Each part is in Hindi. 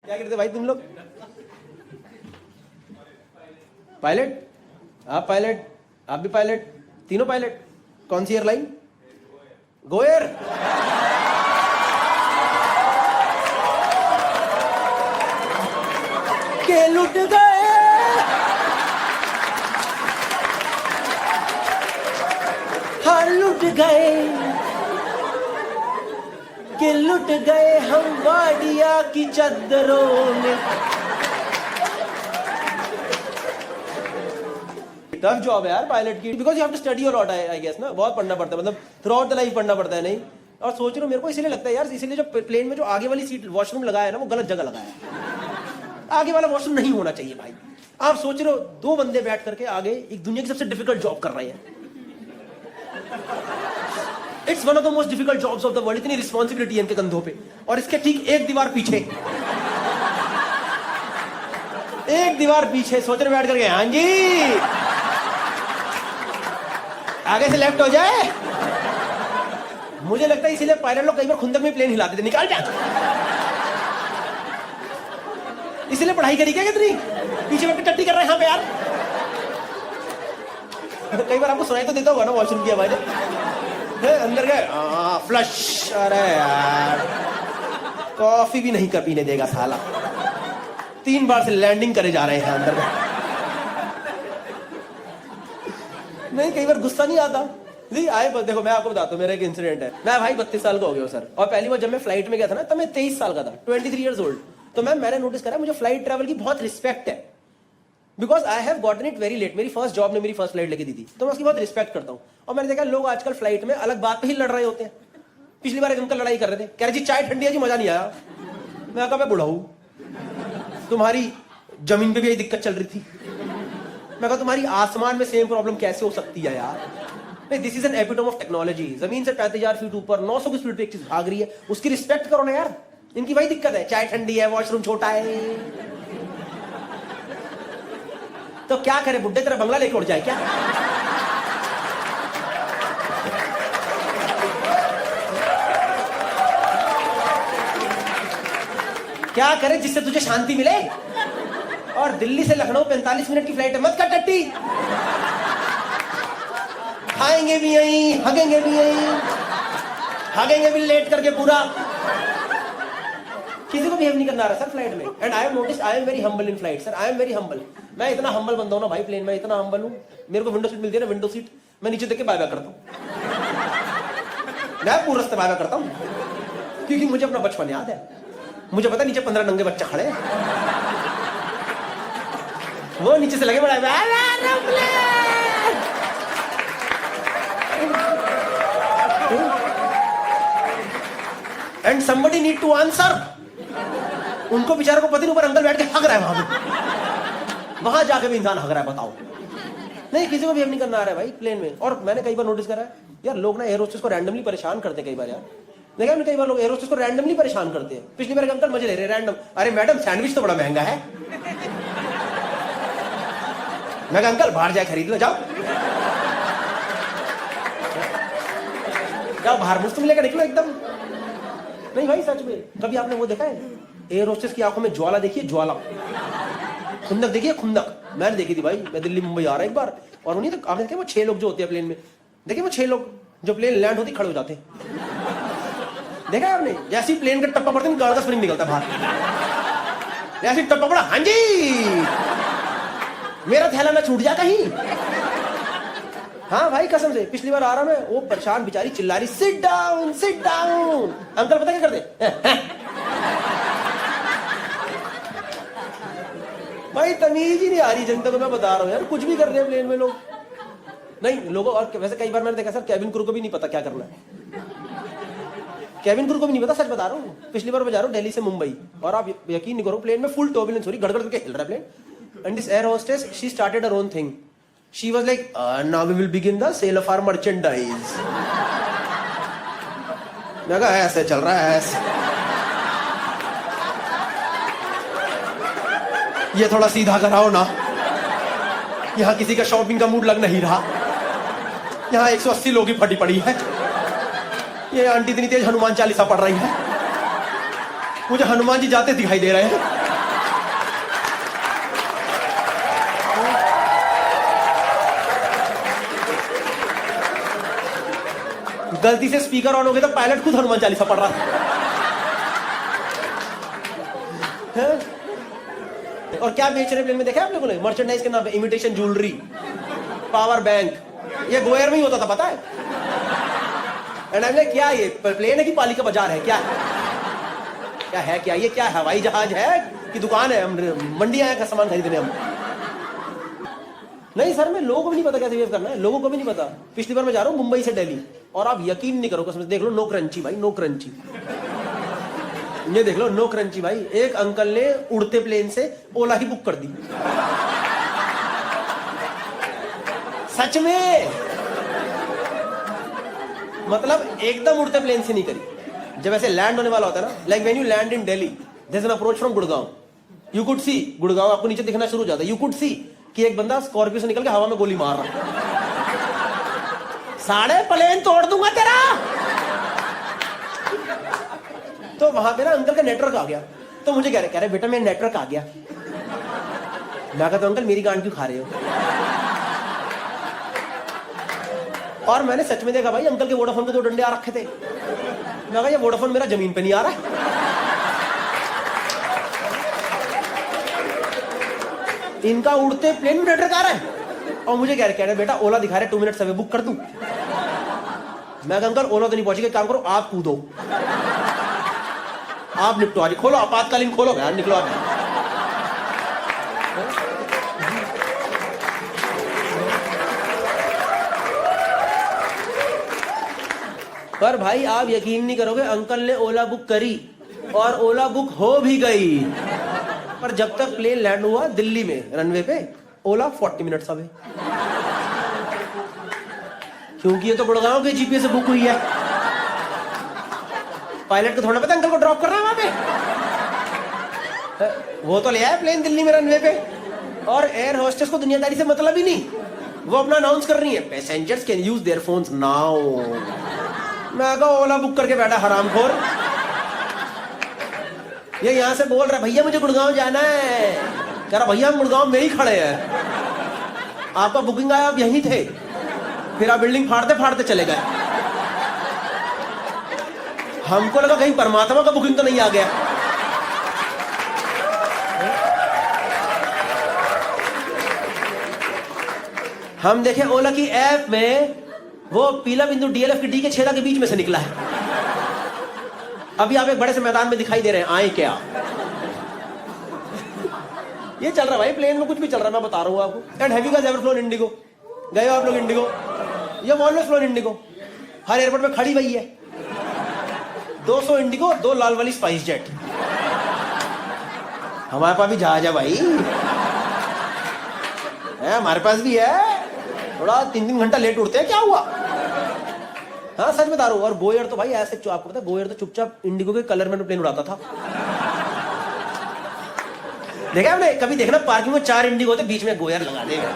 क्या करते भाई तुम लोग? पायलट? आप पायलट, आप भी पायलट, तीनों पायलट। कौन सी एयरलाइन? गोएयर। के लुट गए, हाँ लुट गए, के लुट गए हम वाडिया की चद्दरों में। टफ जॉब है यार पायलट की, because you have to study a lot I guess ना, बहुत पढ़ना पड़ता है, मतलब थ्रू आउट द लाइफ पढ़ना पड़ता है। नहीं और सोच रहा हूँ, मेरे को इसलिए लगता है यार, इसीलिए जो प्लेन में जो आगे वाली सीट वॉशरूम लगाया है ना, वो गलत जगह लगाया है। आगे वाला वॉशरूम नहीं होना चाहिए भाई। आप सोच रहे हो दो बंदे बैठ करके आगे एक दुनिया की सबसे डिफिकल्ट जॉब कर रहे हैं। It's one of the most difficult jobs of the world. इतनी रिस्पॉन्सिबिलिटी है इनके कंधों पे, और इसके ठीक एक दीवार पीछे, एक दीवार पीछे सोच रहे बैठ करके, हाँ जी आगे से लेफ्ट हो जाए। मुझे लगता है इसीलिए पायलट लोग कई बार खुंदक में प्लेन हिलाते थे, निकाल जा। इसीलिए पढ़ाई करी क्या कितनी, पीछे बैठ के टट्टी कर रहे हैं यहाँ पे यार। कई बार आपको सुनाई तो देता होगा ना वॉशरूम की आवाज, अंदर गए फ्लश। अरे यार कॉफी भी नहीं कर पीने देगा साला। 3 बार से लैंडिंग करे जा रहे हैं अंदर में। नहीं कई बार गुस्सा नहीं आता जी आए। देखो मैं आपको बताता हूँ, मेरा एक इंसिडेंट है। मैं भाई 32 साल का हो गया सर, और पहली बार जब मैं फ्लाइट में गया था ना, तब मैं 23 साल का था, 23 ईयर्स ओल्ड। तो मैंने नोटिस करा मुझे फ्लाइट ट्रैवल की बहुत रिस्पेक्ट है, because I have gotten it very late. मेरी फर्स्ट जॉब ने मेरी फर्स्ट फ्लाइट लेके दी थी, तो मैं उसकी बहुत रिस्पेक्ट करता हूँ। और मैंने देखा लोग आजकल फ्लाइट में अलग बात पे ही लड़ रहे होते हैं। पिछली बार एक अंकल लड़ाई कर रहे थे, कह रहे जी चाय ठंडी है जी, मजा नहीं आया। मैं कहा मैं बूढ़ा हूं, तुम्हारी जमीन पे भी यही दिक्कत चल रही थी। मैं कहा तुम्हारी आसमान में सेम प्रॉब्लम कैसे हो सकती है यार। नहीं this is an epitome of technology. जमीन से 35,000 फीट ऊपर 900 की स्पीड पे एक चीज भाग रही है, उसकी रिस्पेक्ट करो ना यार। इनकी वही दिक्कत है, चाय ठंडी है, वॉशरूम छोटा है। तो क्या करे, बुड्ढे तेरा बंगला लेके उड़ जाए क्या? क्या करे जिससे तुझे शांति मिले? और दिल्ली से लखनऊ 45 मिनट की फ्लाइट है, मत कर टट्टी। खाएंगे भी यहीं, हगेंगे भी यहीं, हगेंगे भी लेट करके पूरा। किसी को बिहेव नहीं करना रहा सर फ्लाइट में। And I have noticed I am very humble in flight sir, I am very humble. मैं इतना हम्बल बंदा हूं ना भाई, प्लेन में इतना हम्बल हूं। मेरे को विंडो सीट मिलती है ना, विंडो सीट, मैं नीचे देख के बाय बाय करता हूं। मैं पूरे रास्ते बाय बाय करता हूं, क्योंकि मुझे अपना बचपन याद है। मुझे पता नीचे 15 नंगे बच्चे खड़े, वो नीचे से लगे बड़ा and somebody need to answer। उनको बेचारों को पता नहीं, ऊपर अंकल बैठ के हग रहा है वहां पे, वहां जाके भी इंसान हग रहा है। बताओ नहीं, किसी को बिहेव नहीं करना आ रहा है भाई प्लेन में। और मैंने कई बार नोटिस करा है यार, लोग ना एयर होस्टेस को रैंडमली परेशान करते हैं कई बार यार। देखा हमने कई बार लोग एयर होस्टेस को रैंडमली परेशान करते हैं। पिछली बार अंकल मजे ले रहे रैंडम, अरे मैडम सैंडविच तो बड़ा महंगा है। मैं कहा अंकल बाहर जाए खरीद लो, जाओ जाओ बाहर मुफ्त में लेकर निकलो एकदम। नहीं भाई सच में, कभी आपने वो देखा है एयर होस्टेस की आंखों में ज्वाला देखिए, ज्वाला, खुंदक देखिए, खुंदक। मैंने देखी थी भाई, मैं दिल्ली मुंबई आ रहा एक बार, और उन्हीं तक आपने देखा वो 6 लोग जो होते हैं प्लेन में, देखिए वो 6 लोग जो प्लेन लैंड होती खड़े हो जाते हैं। देखा है आपने? जैसे ही प्लेन का टप्पा पड़ता है, गाड़ का स्प्रिंग निकलता बाहर। जैसे टप्पा पड़ा, हाँ जी मेरा थैला ना छूट जा कहीं। हाँ भाई कसम से, पिछली बार आ रहा मैं, वो परेशान बेचारी चिल्ला रही, sit down sit down. Uncle पता क्या करते भाई तमीज ही नहीं आ रही जनता को, मैं बता रहा हूँ यार, कुछ भी कर रहे हैं प्लेन में लोग। नहीं लोगों, और वैसे कई बार मैंने देखा सर कैबिन क्रू को भी नहीं पता क्या करना है। कैबिन क्रू को भी नहीं पता, सच बता रहा हूँ। पिछली बार मैं जा रहा हूँ दिल्ली से मुंबई, और आप यकीन नहीं करो प्लेन में फुल टर्बुलेंस हो रही, गड़गड़ करके हिल रहा है plane. And this air hostess, she started her own thing. She was like, now we will begin the sale of our merchandise. मैं कहा ऐसे चल रहा है ऐसे। ये थोड़ा सीधा कराओ ना, यहाँ किसी का शॉपिंग का मूड लग नहीं रहा। यहाँ 180 लोग की फटी पड़ी है, ये आंटी इतनी तेज हनुमान चालीसा पढ़ रही है। मुझे हनुमान जी जाते दिखाई दे रहे हैं। गलती से स्पीकर ऑन हो गया तो पायलट खुद हनुमान चालीसा पढ़ रहा है। और क्या बेच रहे प्लेन में देखा आप लोगों ने? मर्चेंडाइज के नाम पे इमिटेशन ज्वेलरी, पावर बैंक। ये गोयर में ही होता था, पता है? एंड क्या ये प्लेन है कि पालिका बाजार है? क्या क्या है? क्या ये क्या हवाई जहाज है कि दुकान है? हम मंडी आए का सामान खरीदने हम। नहीं सर, मैं लोगों को भी नहीं पता कैसे बिहेव करना है, लोगों को भी नहीं पता। पिछली बार मैं जा रहा हूँ मुंबई से दिल्ली, और आप यकीन नहीं करो, कसम से देख लो, नो क्रंची भाई, नो क्रंची। ये देख लो, नो क्रंची भाई। एक अंकल ने उड़ते प्लेन से ओला ही बुक कर दी, सच में। मतलब एकदम उड़ते प्लेन से नहीं करी। जब ऐसे लैंड होने वाला होता है ना, like when you land in Delhi, there is an approach from Gurgaon, you could see, Gurgaon आपको नीचे दिखना शुरू हो जाता है, यू कुड सी कि एक बंदा स्कॉर्पियो से निकल के हवा में गोली मार रहा, साढ़े प्लेन तोड़ दूंगा तेरा। तो वहां पे ना अंकल का नेटवर्क आ गया, तो मुझे कह रहे बेटा मेरा नेटवर्क आ गया। मैं कहता हूं अंकल मेरी गांड क्यों खा रहे हो? और मैंने सच में देखा भाई, अंकल के वोडाफोन पे 2 डंडे आ रखे थे। मैं कहा ये वोडाफोन मेरा जमीन पे नहीं आ रहा है। इनका उड़ते प्लेन में नेटवर्क आ रहा है, और मुझे कह रहे बेटा ओला दिखा रहे 2 मिनट से बुक कर दूं। मैं कहा अंकल ओला तो नहीं पहुंचेगा, काम करो आप कूदो, आप निपटो, आज खोलो आपातकालीन, खोलो यार, निकलो आप। पर भाई आप यकीन नहीं करोगे, अंकल ने ओला बुक करी और ओला बुक हो भी गई, पर जब तक प्लेन लैंड हुआ दिल्ली में रनवे पे, ओला 40 मिनट्स अवे, क्योंकि ये तो गुड़गांव के जीपीएस से बुक हुई है। पायलट को थोड़ा पता अंकल को ड्रॉप कर रहा है वहां पे, वो तो ले आया प्लेन दिल्ली में रनवे पे, और एयर होस्टेस को दुनियादारी से मतलब ही नहीं। वो अपना अनाउंस कर रही है, passengers can use their phones now. मैं कहा ओला बुक करके बैठा हरामखोर। ये यहां से बोल रहा भैया मुझे गुड़गांव जाना है, कह रहा भैया हम गुड़गांव में ही खड़े हैं, आपका बुकिंग आया, आप यहीं थे, फिर आप बिल्डिंग फाड़ते फाड़ते चले गए। हमको लगा कहीं परमात्मा का बुकिंग तो नहीं आ गया। हम देखे ओला की ऐप में वो पीला बिंदु डीएलएफ की डी के छेदा के बीच में से निकला है। अभी आप एक बड़े से मैदान में दिखाई दे रहे हैं, आए क्या? ये चल रहा भाई, प्लेन में कुछ भी चल रहा है, मैं बता रहा हूं आपको। And have you guys ever phloem Indigo? गए हो आप लोग इंडिगो? ये ऑलवेज फ्लोन इंडिगो, हर एयरपोर्ट में खड़ी हुई है। 200 इंडिगो, 2 लाल वाली स्पाइस जेट। हमारे पास भी जहाज है भाई, हमारे पास भी है, थोड़ा 3-3 घंटा लेट उड़ते हैं, क्या हुआ? हाँ सच बता रहा हूं। और गोयर तो भाई ऐसे, आपको पता है गोयर तो चुपचाप इंडिगो के कलर में प्लेन उड़ाता था। देखा आपने कभी? देखना पार्किंग में 4 इंडिगो होते, बीच में गोयर लगा देगा।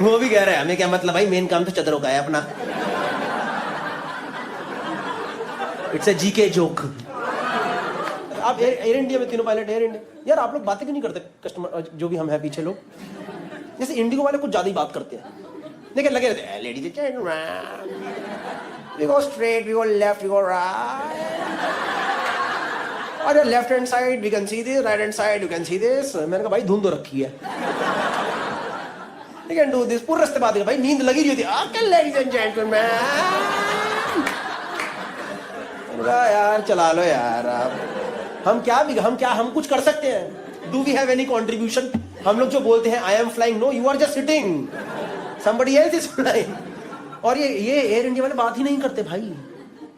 वो भी कह रहा है हमें क्या मतलब भाई, मेन काम तो चदरों का है अपना। It's a GK joke. आप एयर इंडिया में तीनों पायलट, एयर इंडिया, यार आप लोग बातें क्यों नहीं करते? कस्टमर जो भी हम हैं पीछे लोग, जैसे इंडिगो वाले कुछ ज्यादा ही बात करते हैं। देखिए लगे रहते हैं ladies we go straight, we go left, we go right, और left hand side we can see this, right hand side you can see this. मैंने कहा भाई धुंध तो रखी है, यू कैन डू दिस। पूरे रास्ते बात है भाई, नींद लगी रही होती है। ओके लेडीज एंड जेंटलमैन, यार चला लो यार आप। हम कुछ कर सकते हैं? Do we have any contribution? हम लोग जो बोलते हैं I am flying, no you are just sitting, somebody else is flying. और ये एयर इंडिया वाले बात ही नहीं करते भाई।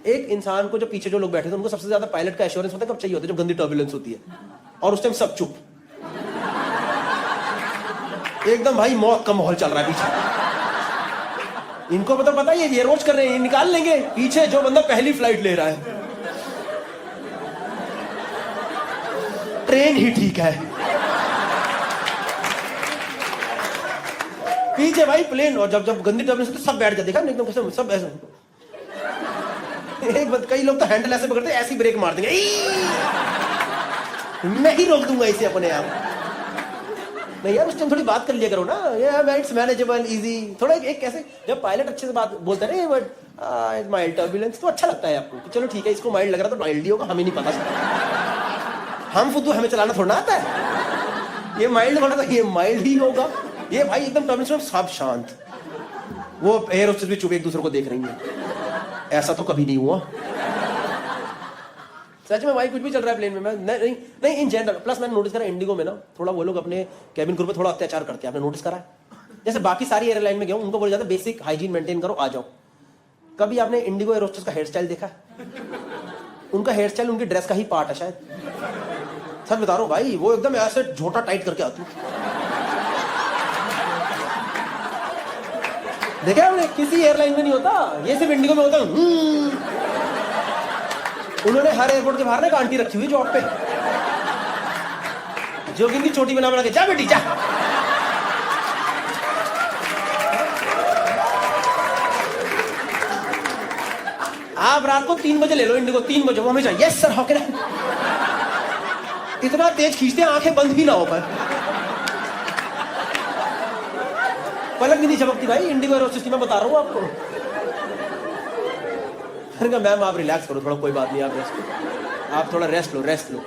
एक इंसान को जो पीछे जो लोग बैठे थे उनको सबसे ज्यादा पायलट का एश्योरेंस होता है कब चाहिए होता है? जब गंदी टर्बुलेंस होती है, और उस टाइम सब चुप, एकदम भाई मौत का माहौल चल रहा है पीछे। इनको मतलब पता है ये रोज कर रहे हैं, निकाल लेंगे पीछे जो बंदा पहली फ्लाइट ले रहा है। ट्रेन ही ठीक है। पीछे भाई प्लेन, और जब जब गंदी टर्बुलेंस तो सब बैठ जाते, देखा एकदम कैसे सब ऐसे। एक बात, कई लोग तो हैंडल ऐसे पकड़ते ऐसी ब्रेक मार देंगे, मैं ही रोक दूंगा इसे अपने आप। नहीं यार, उस टाइम थोड़ी बात कर लिया करो ना, यार इट्स मैनेजेबल, इजी। थोड़ा एक कैसे, जब पायलट अच्छे से बात बोलता है ना, ये वर्ड माइल्ड टर्बुलेंस, तो अच्छा लगता है आपको कि चलो ठीक है, इसको माइल्ड लग रहा तो माइल्ड ही होगा, हमें नहीं पता। हम फुद्दू, हमें चलाना थोड़ा आता है। ये माइल्ड बोला तो ये माइल्ड ही होगा। ये भाई एकदम टर्बुलेंस में सब शांत, वो एयर होस्टेस भी चुप एक दूसरे को देख रही है। ऐसा तो कभी नहीं हुआ सच में भाई, कुछ भी चल रहा है प्लेन में। मैं नहीं इन जनरल। प्लस मैंने नोटिस करा इंडिगो में ना, थोड़ा वो लोग अपने कैबिन क्रू पे थोड़ा अत्याचार करते हैं, आपने नोटिस करा है? जैसे बाकी सारी एयरलाइन में गया उनको बोला जाता है बेसिक हाइजीन मेंटेन करो, आ जाओ। कभी आपने इंडिगो एयर होस्टेस का हेयर स्टाइल देखा? उनका हेयर स्टाइल उनकी ड्रेस का ही पार्ट है शायद। सच बता रहा हूं भाई, वो एकदम ऐसे झोटा टाइट करके आती। देखा आपने? किसी एयरलाइन में नहीं होता, ये सिर्फ इंडिगो में होता। उन्होंने हर एयरपोर्ट के बाहर ना एक आंटी रखी हुई जॉब पे, जो कि इनकी छोटी बना बना के, जा बेटी जा। आप रात को 3 बजे ले लो इंडिगो, 3 बजे वो हमेशा yes sir, how can I. इतना तेज खींचते हैं आंखें बंद ही ना हो पाए, पलक भी नहीं झपकती भाई इंडिगो एयर होस्टेस की, मैं बता रहा हूं आपको। मैम आप रिलैक्स करो थोड़ा, कोई बात नहीं, आप रेस्ट लो, आप थोड़ा रेस्ट लो, रेस्ट लो।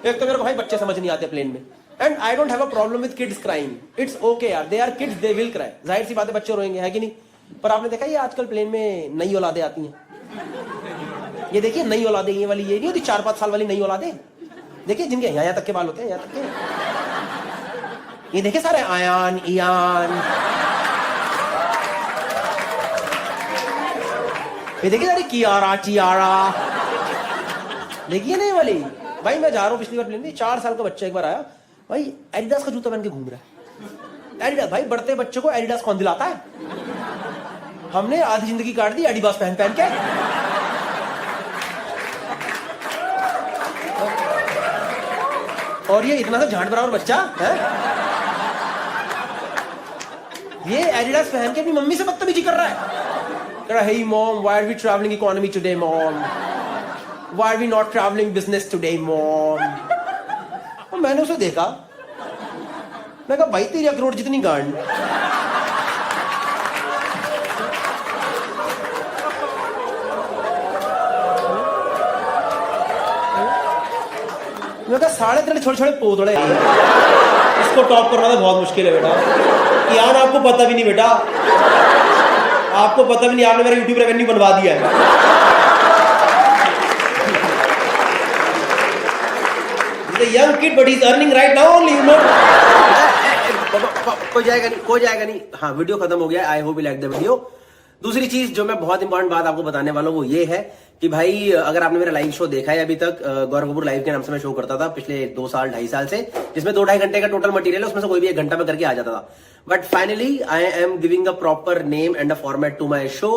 एक तो मेरे को भाई बच्चे समझ नहीं आते प्लेन में, and I don't have a problem with kids crying, it's okay यार, they are kids, they will cry, जाहिर सी बात है बच्चे रोएंगे, है कि नहीं? पर आपने देखा ये आजकल प्लेन में नई औलादे आती हैं, ये देखिए नई औलादे, ये वाली, ये नहीं होती 4-5 साल वाली नई औलादे, देखिए जिनके यहाँ तक के बाल होते हैं, यहाँ तक के, ये देखिए सारे आयान ईयान, ये देखिए सारी कियारा चियारा, देखिए नहीं वाली। भाई मैं जा रहा हूँ पिछली बार प्लेन में, 4 साल का बच्चा एक बार आया भाई, एडिडास का जूता पहन के घूम रहा है। एडिडास, भाई बढ़ते बच्चे को एडिडास कौन दिलाता है? हमने आधी जिंदगी काट दी एडिडास पहन पहन के। और ये इतना सा झांट बराबर बच्चा है, ये एडिडास पहन के अपनी मम्मी से बदतमीजी कर रहा है। Hey mom, why are we traveling economy today, mom? Why are we not traveling business today, mom? और मैंने उसे देखा, मैं कहा भाई तेरी अखरोट जितनी गांड। मैं कहा 3.5 छोटे-छोटे पोतड़े, इसको टॉप करना तो बहुत मुश्किल है बेटा, यार आपको पता भी नहीं बेटा, आपको पता भी नहीं, आपने मेरा यूट्यूब रेवेन्यू बनवा दिया है। Young kid but he is earning right now only, you know. कोई जाएगा नहीं, कोई जाएगा नहीं। हाँ, वीडियो खत्म हो गया, आई hope you like the video. दूसरी चीज जो मैं बहुत इंपॉर्टेंट बात आपको बताने वाला हूँ वो ये है कि भाई अगर आपने मेरा लाइव शो देखा है अभी तक, गौरव कपूर लाइव के नाम से मैं शो करता था पिछले 2 साल 2.5 साल से, जिसमें 2-2.5 घंटे का टोटल मटेरियल है, उसमें से कोई भी 1 घंटा में करके आ जाता था। But finally I am giving a proper name and a format to my show.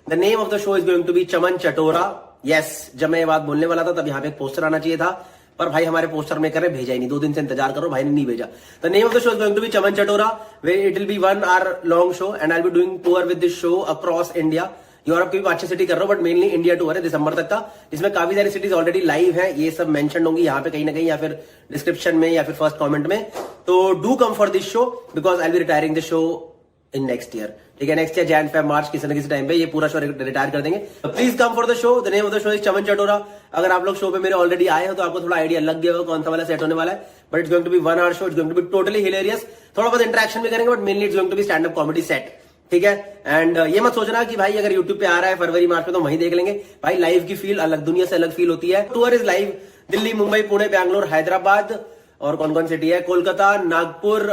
The name of the show is going to be Chaman Chatora. Yes, जब मैं ये बात बोलने वाला था तब यहाँ पे एक पोस्टर आना चाहिए था, पर भाई हमारे पोस्टर मेकर ने भेजा ही नहीं, 2 दिन से इंतजार करो, भाई ने नहीं भेजा। The name of the show is going to be Chaman Chatora, where it will be 1 hour long show and I will be doing tour with this show across India. Europe की भी 5-6 सिटी कर रहा हूं, बट मेनली इंडिया टूर है दिसंबर तक का, जिसमें काफी सारी सिटीज ऑलरेडी लाइव है, ये सब मेंशन होंगी यहाँ पे कहीं ना कहीं, या फिर डिस्क्रिप्शन में या फिर फर्स्ट कमेंट में। तो do come for this show because I will B retiring this show in next year, ठीक है? Next year Jan, Feb, March किसी न किसी टाइम पे ये पूरा शो रिटायर कर देंगे। Please come for the show. The name of the show is Chaman Chatora. अगर आप लोग शो पे मेरे ऑलरेडी आए हो तो आपको थोड़ा आइडिया लग गया होगा कौन सा वाला सेट होने वाला है, but it's going to be 1 hour show, it's going to be totally hilarious. थोड़ा बहुत इंटरेक्शन भी करेंगे, but mainly it's going to be stand up comedy set, ठीक है? एंड ये मत सोचना कि भाई अगर यूट्यूब पे आ रहा है फरवरी मार्च में तो वहीं देख लेंगे, भाई लाइव की फील अलग, दुनिया से अलग फील होती है। Tour is live Delhi, Mumbai, Pune, Bangalore, Hyderabad, और कौन कौन सिटी है, कोलकाता, नागपुर,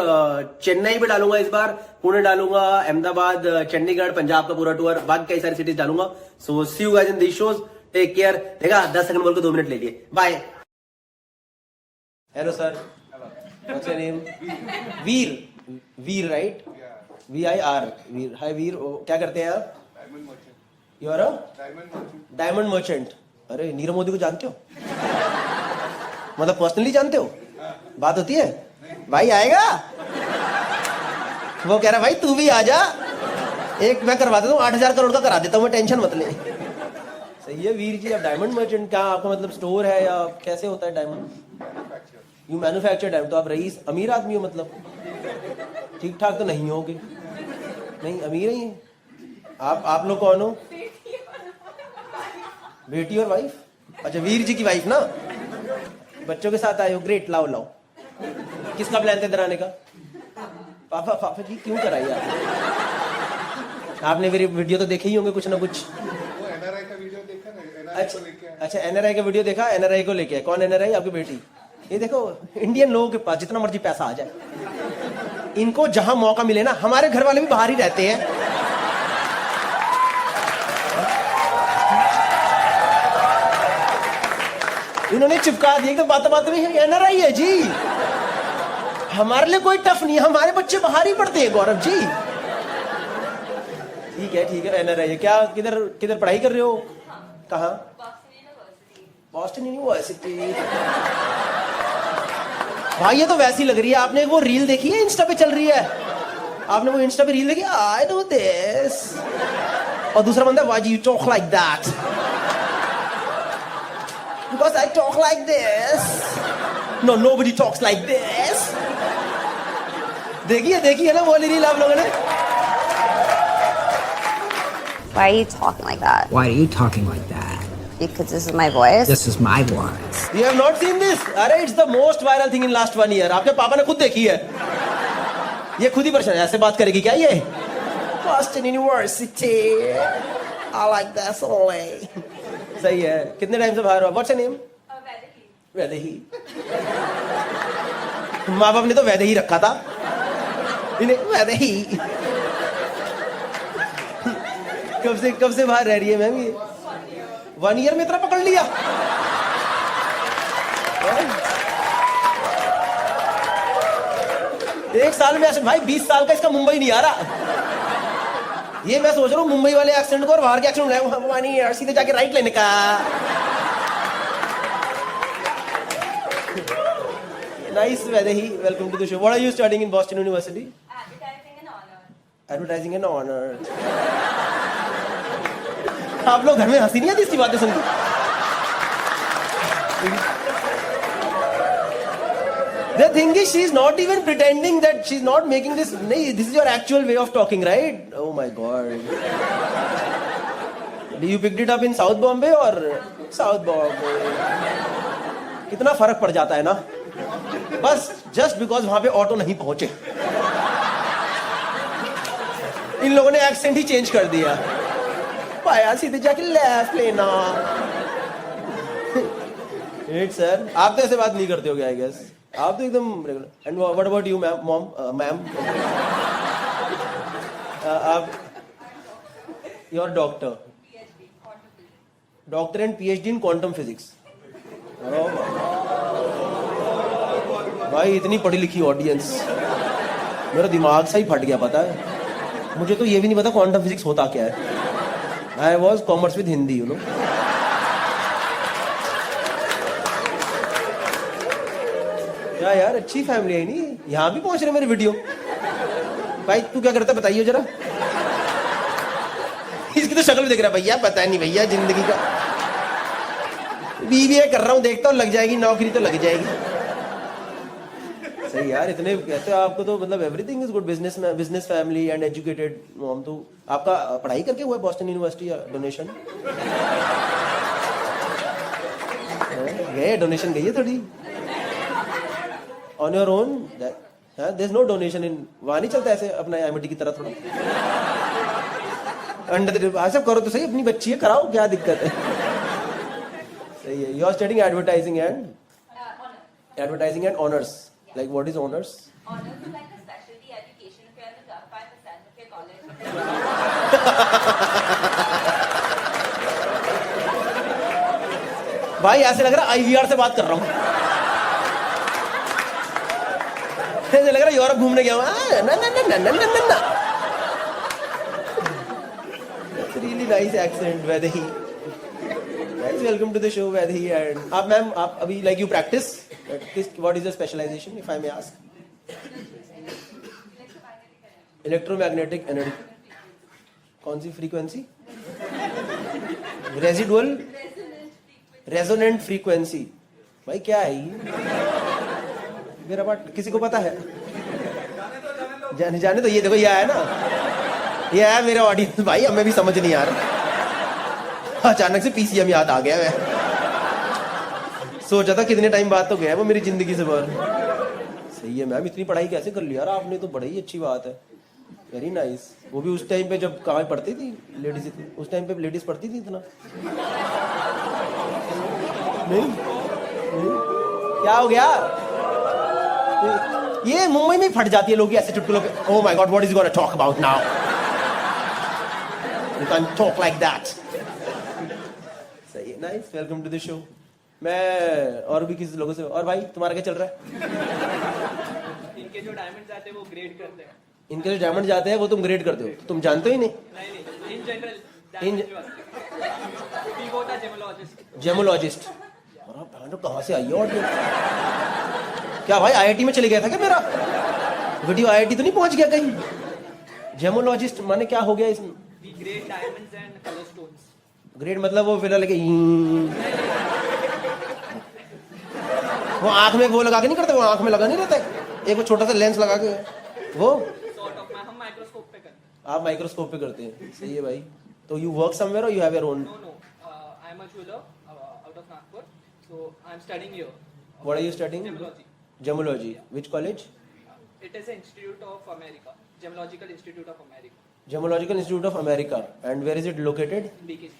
चेन्नई भी डालूंगा इस बार, पुणे डालूंगा, अहमदाबाद, चंडीगढ़, पंजाब का पूरा टूर, बाकी कई सारी सिटीज डालूंगा। So see you guys in these shows, take care. देखा 10 सेकंड बोल के 2 मिनट ले लिए, bye. Hello sir, what's your name? Veer, Veer right? VIR, Veer. Hi Veer, क्या करते हैं आप? You are a diamond merchant. अरे नीरव मोदी को जानते हो? मतलब पर्सनली जानते हो? बात होती है? भाई आएगा? वो कह रहा भाई तू भी आ जा, एक मैं करवा देता हूँ, 8,000 करोड़ का करा देता हूँ मैं, टेंशन मत ले। सही है वीर जी। आप डायमंड मर्चेंट, क्या आपका मतलब स्टोर है या कैसे होता है डायमंड? You manufacture diamond. तो आप रईस अमीर आदमी हो मतलब? ठीक ठाक तो नहीं होगे? नहीं अमीर ही हैं आप लोग कौन हो? बेटी और वाइफ? अच्छा वीर जी की वाइफ ना, बच्चों के साथ आए हो, ग्रेट। लाओ लाओ। किसका प्लान था इधर आने का? पापा पापा जी क्यों कराई आपने मेरी वीडियो तो देखे ही होंगे कुछ ना कुछ। वो एनआरआई का वीडियो देखा ना, एनआरआई को लेके आया। अच्छा एनआरआई का वीडियो देखा, एनआरआई को लेके। कौन एनआरआई? आपकी बेटी। ये देखो इंडियन लोगों के पास जितना मर्जी पैसा आ जाए, इनको जहां मौका मिले ना, हमारे घर वाले भी बाहर ही रहते हैं। इन्होंने चिपका दिया तो बात बात में एनआरआई है जी, हमारे लिए कोई टफ नहीं है, हमारे बच्चे बाहर ही पढ़ते हैं गौरव जी। ठीक है एनआरआई है। क्या किधर किधर पढ़ाई कर रहे हो? कहाँ? Boston university. भाई ये तो वैसी लग रही है। आपने वो रील देखी है इंस्टा पे चल रही है? आपने वो इंस्टा पे रील देखी? आई डू दिस, और दूसरा बंदा why you talk like that? Because I talk like this. No, nobody talks like this. देखिए ना वो रील आप लोगों ने? Why are you talking like that? Why are you talking like that? Because this is my voice. This is my voice. You have not seen this? अरे it's the most viral thing in last 1 year. आपके पापा ने खुद देखी है। ये खुद ही परेशान है, ऐसे बात करेगी क्या ये? Boston University. I like that only. सही है। कितने टाइम से बाहर हो? What's your name? वैदेही। माँ बाप ने तो वैदेही रखा था, इन्हें वैदेही। कब से बाहर रह रही है मैम ये? 1 ईयर में इतना पकड़ लिया? एक साल में ऐसे भाई 20 साल का इसका मुंबई नहीं आ रहा। ये मैं सोच रहा हूँ मुंबई वाले एक्सेंट को और बाहर के एक्सेंट लाए, सीधे जाके राइट लेने का। Nice Vaidehi, welcome to the show. What are you studying in Boston University? Advertising and honour. आप लोग घर में हंसी नहीं आती इसकी बातें सुनकर? The thing is, she's not even pretending that she's not making this. This is your actual way of talking, right? Oh my God. Do you picked it up in South Bombay or South Bombay? कितना फर्क पड़ जाता है ना, बस just because वहां पे ऑटो नहीं पहुंचे, इन लोगों ने एक्सेंट ही चेंज कर दिया। पाया सीधे जाके लेफ्ट लेना। सर आप तो ऐसे बात नहीं करते हो क्या? आई गेस आप तो एकदम regular. And what about you ma'am? Ma'am आप your doctor and PhD in quantum physics. भाई इतनी पढ़ी लिखी ऑडियंस, मेरा दिमाग सा ही फट गया। पता है मुझे तो ये भी नहीं पता क्वांटम फिजिक्स होता क्या है। I was commerce with Hindi, you know. क्या यार अच्छी फैमिली है नहीं, यहाँ भी पहुंच रहे मेरे वीडियो। भाई तू क्या करता बताइए जरा। इसकी तो शक्ल भी देख रहा भैया, पता नहीं भैया जिंदगी का। बीबीए कर रहा हूँ, देखता हूँ लग जाएगी नौकरी तो लग जाएगी। सही यार, इतने कहते हो आपको तो मतलब everything is good. Business family and educated mom. तो आपका पढ़ाई करके हुआ है बॉस्टन यूनिवर्सिटी या डोनेशन? गए डोनेशन गई है थोड़ी on your own? There is no donation in, वहां नहीं चलता ऐसे अपना एमटी की तरह थोड़ा अंडर सब करो तो सही, अपनी बच्ची है कराओ, क्या दिक्कत है? सही है। You are studying advertising and honours. Like what is honors? Honors is like a specialty education if you're in the top 5% of your college. भाई ऐसे लग रहा है आईवीआर से बात कर रहा हूँ। ऐसे लग रहा है यूरोप घूमने गया हूँ। ना ना ना ना ना ना ना। That's really nice accent, Vaidehi. Guys, welcome to the show, Vaidehi. And आप मैम आप अभी like you practice? What is your specialization, if I may ask? Electromagnetic energy, कौन सी फ्रीक्वेंसी? Residual resonant frequency. भाई क्या है ये? मेरा बात किसी को पता है? जाने तो ये देखो, ये है ना, ये है मेरा ऑडियंस भाई, हमें भी समझ नहीं आ रहा। अचानक से पीसीएम याद आ गया। मैं सोचा था कितने टाइम बाद तो गया वो मेरी जिंदगी से बाहर। सही है मैम, इतनी पढ़ाई कैसे कर लिया यार आपने, तो बड़ी ही अच्छी बात है, वेरी नाइस। वो भी उस टाइम पे जब कहाँ पढ़ती थी लेडीज, उस टाइम पे लेडीज पढ़ती थी इतना? नहीं, क्या हो गया? ये मुंबई में फट जाती है लोग ऐसे चुटकुलों पे। Oh my God, what is gonna talk about now? You can talk like that. सही है, nice, welcome to the show. मैं और भी किसी लोगों से, और भाई तुम्हारा क्या चल रहा है? इनके जो डायमंड जाते हैं वो ग्रेड करते हैं। इनके जो डायमंड जाते हैं वो तुम ग्रेड करते हो? तुम जानते ही नहीं? नहीं, इन जनरल डायमंड जो आते हैं। वो होता है जेमोलॉजिस्ट। जेमोलॉजिस्ट, कहाँ से आई है ऑडियो? क्या भाई आईआईटी में चले गया था क्या मेरा वीडियो? आईआईटी तो नहीं पहुंच गया कहीं? जेमोलॉजिस्ट माने क्या हो गया इसमें? We grade diamonds and colour stones. Grade मतलब वो फिलहाल वो आंख में वो लगा के नहीं करते? वो आंख में लगा नहीं रहता है एक वो छोटा सा लेंस लगा के, वो सॉर्ट ऑफ हम माइक्रोस्कोप पे करते हैं। आप माइक्रोस्कोप पे करते हैं? सही है भाई। तो यू वर्क समवेयर और you have your own? No no, I am a jeweler out of Nagpur, so I am studying here. What are you studying? Gemology. Gemology. Which college? It is an institute of America, Gemological Institute of America. Gemological Institute of America. And where is it located? BKC.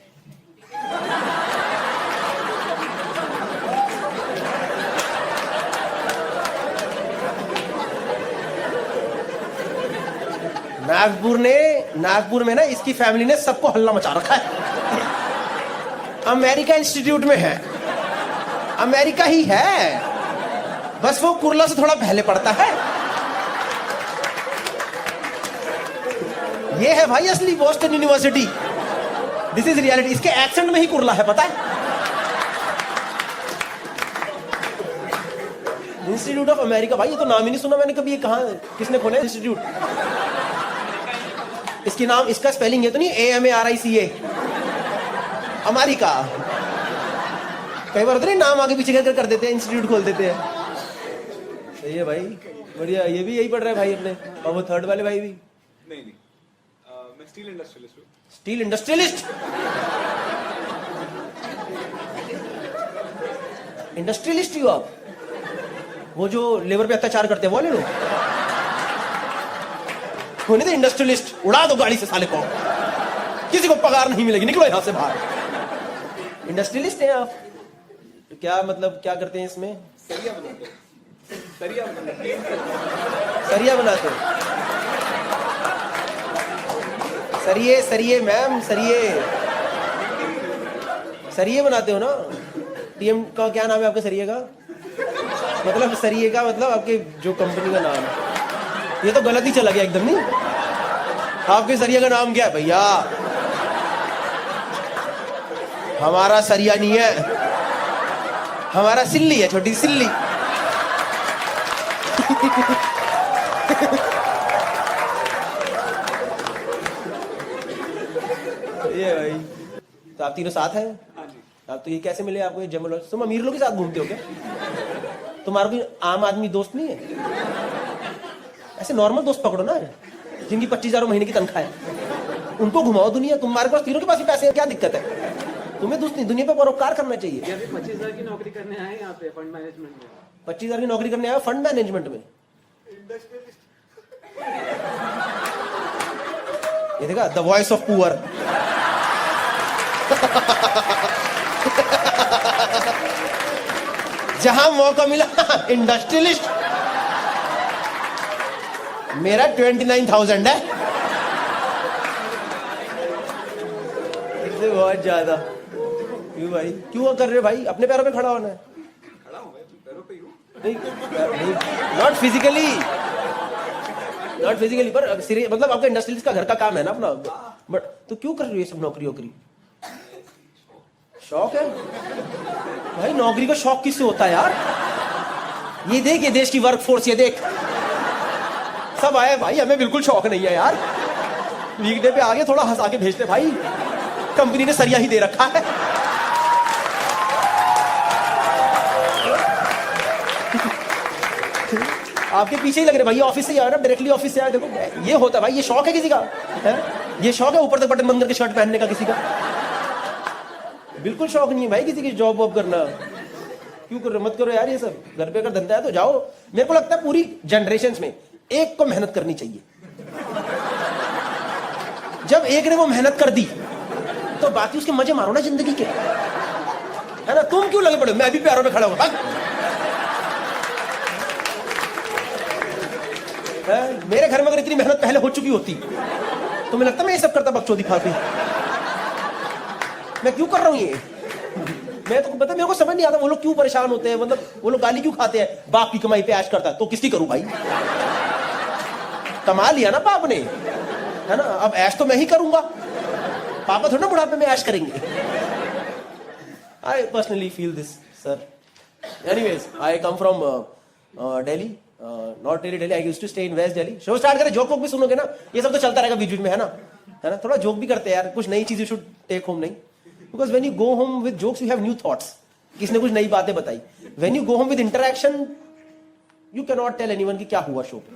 Nagpur में ना इसकी फैमिली ने सबको हल्ला मचा रखा है। अमेरिका इंस्टीट्यूट में है, अमेरिका ही है, बस वो कुर्ला से थोड़ा पहले पड़ता है। ये है भाई असली Boston university, this is reality. इसके एक्सेंट में ही कुर्ला है, पता है? इंस्टीट्यूट ऑफ अमेरिका, भाई ये तो नाम ही नहीं सुना मैंने कभी। ये कहाँ, किसने खोला इंस्टीट्यूट? इसकी नाम, इसका स्पेलिंग ये तो नहीं AMARICA? अमेरिका। कई बार होता नहीं, नाम आगे पीछे कर देते हैं, इंस्टीट्यूट खोल देते हैं। सही है भाई, बढ़िया। ये भी यही पढ़ रहा है भाई अपने, और वो थर्ड वाले भाई भी? नहीं, मैं स्टील इंडस्ट्रियलिस्ट हूँ। Steel industrialist? इंडस्ट्रियलिस्ट ही हो आप? वो जो लेबर पे अत्याचार करते हैं वो ले लो। होने दे इंडस्ट्रियलिस्ट, उड़ा दो गाड़ी से साले को, किसी को पगार नहीं मिलेगी, निकलो यहां से बाहर। इंडस्ट्रियलिस्ट हैं आप? तो क्या मतलब, क्या करते हैं इसमें? सरिया बनाते हैं। सरिया बनाते हैं। सरिये मैम, सरिये बनाते हो ना? टीएम का क्या नाम है आपके सरिये का? मतलब सरिये का मतलब आपके जो कंपनी का नाम है। ये तो गलत ही चला गया एकदम। नहीं, आपके सरिया का नाम क्या है भैया? हमारा सरिया नहीं है, हमारा सिल्ली है, छोटी सिल्ली। ये भाई, तो आप तीनों साथ हैं? आप तो ये कैसे मिले आपको? ये जेमोलॉजिस्ट, तुम अमीर लोग के साथ घूमते हो क्या? तुम्हारा कोई आम आदमी दोस्त नहीं है? ऐसे नॉर्मल दोस्त पकड़ो ना, जिनकी 25,000 महीने की तनख्वाह है, उनको घुमाओ दुनिया। तुम्हारे पास, तीनों के पास ही पैसे हैं, क्या दिक्कत है? तुम्हें दोस्त नहीं, दुनिया पे परोपकार करना चाहिए। 25,000 की नौकरी करने आए यहाँ पे फंड मैनेजमेंट में। 25,000 की नौकरी करने आया फंड मैनेजमेंट में? ये देखा, द वॉइस ऑफ पुअर। जहां मौका मिला इंडस्ट्रियलिस्ट। मेरा 29,000 है, इससे बहुत ज्यादा। क्यों भाई, क्यों कर रहे भाई? अपने पैरों पे खड़ा होना है। खड़ा हूँ मैं, पैरों पे ही हूँ। नहीं, नॉट फिजिकली, पर मतलब आपका इंडस्ट्रियलिस्ट का घर का काम है ना अपना। बट तो क्यों कर रहे हो ये सब नौकरी वोकरी? शौक है भाई? नौकरी का शौक किससे होता है यार? ये देख, ये देश की वर्क फोर्स, ये देख सब आए भाई, हमें बिल्कुल शौक नहीं है यार, वीकडे पे आगे थोड़ा हंसा के भेजते भाई, कंपनी ने सरिया ही दे रखा है। आपके पीछे ही लग रहे भाई, ऑफिस से आया ना, डायरेक्टली ऑफिस से आया। देखो ये होता है भाई, ये शौक है किसी का है? ये शौक है ऊपर तक बटन बंद करके शर्ट पहनने का किसी का? बिल्कुल शौक नहीं है भाई किसी की जॉब वॉब करना। क्यों कर रहे, मत करो यार ये सब। घर पे अगर धंधा है तो जाओ। मेरे को लगता है पूरी जनरेशन में एक को मेहनत करनी चाहिए। जब एक ने वो मेहनत कर दी तो बाकी उसके मजे मारो ना जिंदगी के, है ना? तुम क्यों लगे पड़े, मैं भी प्यारों में खड़ा हूं। मेरे घर में अगर इतनी मेहनत पहले हो चुकी होती तो मुझे लगता मैं ये सब करता बकचोदी खा के। मैं क्यों कर रहा हूं ये? मैं तो पता, मेरे को समझ नहीं आता वो लोग क्यों परेशान होते हैं, मतलब वो लोग गाली क्यों खाते हैं। बाप की कमाई पे ऐश करता है तो किसकी करूं भाई? कमा लिया ना बाप ने, है ना? अब ऐश तो मैं ही करूंगा, पापा थोड़ा ना बुढ़ापे में ऐश करेंगे। I personally feel this sir. Anyways, I come from Delhi, not really Delhi, I used to stay in west Delhi. Show start करें, जोक वोक भी सुनोगे ना, ये सब तो चलता रहेगा बीच बीच में, है ना? है ना? थोड़ा जोक भी करते हैं यार, कुछ नई चीज यू शुड टेक होम। नहीं, because when you go home with jokes you have new thoughts. किसने कुछ नई बातें बताई। When you go home with interaction you can not tell anyone कि क्या हुआ शो पे।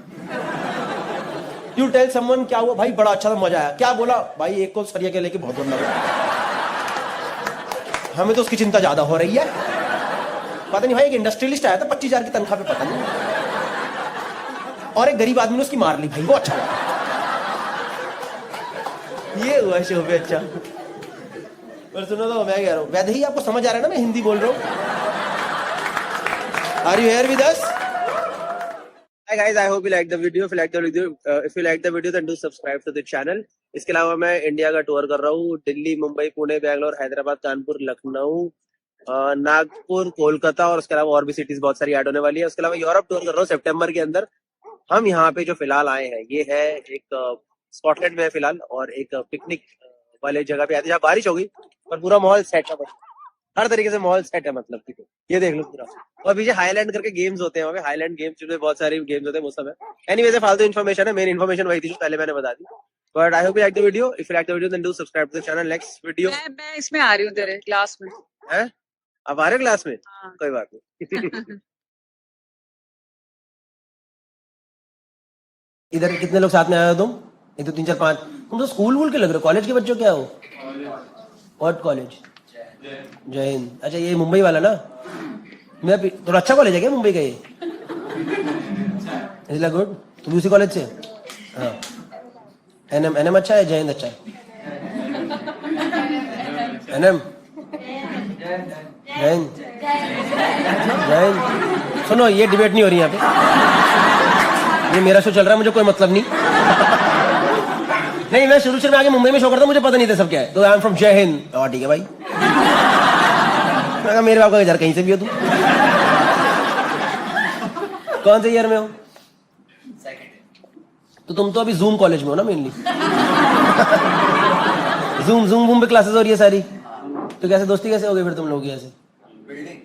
यू टेल समवन क्या हुआ भाई, बड़ा अच्छा था, मजा आया। क्या बोला भाई? एक को सरिया के लेके बहुत बुरा लगा, हमें तो उसकी चिंता ज्यादा हो रही है। पता नहीं भाई, एक इंडस्ट्रियलिस्ट आया था 25,000 की तनख्वाह पे, पता नहीं, और एक गरीब आदमी ने उसकी मार ली भाई, वो अच्छा लगा। ये हुआ शो पे अच्छा। पर सुनो तो मैं कह रहा हूं, वैसे ही आपको समझ आ रहा है ना मैं हिंदी बोल रहा हूं? Are you here with us? Hi guys, I hope you like the video. If you like the video, then do subscribe to the channel. इसके अलावा मैं इंडिया का टूर कर रहा हूँ, दिल्ली, मुंबई, पुणे, बैंगलोर, हैदराबाद, कानपुर, लखनऊ, नागपुर, कोलकाता, और उसके अलावा और भी सिटीज बहुत सारी ऐड होने वाली है। उसके अलावा यूरोप टूर कर रहा हूँ सितंबर के अंदर। हम यहाँ पे जो फिलहाल आए हैं, ये है एक स्कॉटलैंड में है फिलहाल, और एक पिकनिक वाले जगह पे आते, जहाँ बारिश होगी पर पूरा माहौल सेट है, हर तरीके से माहौल सेट है, मतलब कि ये देख लो पूरा। और पीछे हाईलैंड करके गेम्स होते हैं, वहाँ पे हाईलैंड गेम्स जिसमें बहुत सारे गेम्स होते हैं, वो सब है। एनीवेज, फालतू इन्फॉर्मेशन है, मेन इन्फॉर्मेशन वही थी जो पहले मैंने बता दी। But I hope you like the video. If you like the video then do subscribe to the channel. Next video मैं इसमें आ रही हूँ तेरे क्लास में। है? अब आ रहे हो क्लास में? हाँ। कोई बात नहीं। इधर कितने लोग साथ में आए हो तुम? 1 2 3 4 5। तुम तो स्कूल वूल के लग रहे हो, कॉलेज के बच्चों क्या हो? What college? जय हिंद। अच्छा, ये मुंबई वाला ना? मैं थोड़ा अच्छा कॉलेज है क्या मुंबई का ये? Is it good? तुम भी उसी कॉलेज से? हाँ। एनएम अच्छा है, जय हिंद अच्छा है? एनएम जय हिंद। जय हिंद। सुनो, ये डिबेट नहीं हो रही यहाँ पे, ये मेरा शो चल रहा है, मुझे कोई मतलब नहीं। नहीं, मैं शुरू से आगे मुंबई में शो करता, मुझे पता नहीं था सब क्या है, तो आई एम फ्रॉम जय हिंद। ठीक है भाई। मेरे बाप का इधर कहीं से भी हो तुम? कौन से ईयर में हो? तो तुम तो अभी जूम कॉलेज में हो ना मेनली? जूम पे क्लासेस हो रही है सारी, तो कैसे दोस्ती कैसे हो गई फिर तुम लोग? ऐसे बिल्डिंग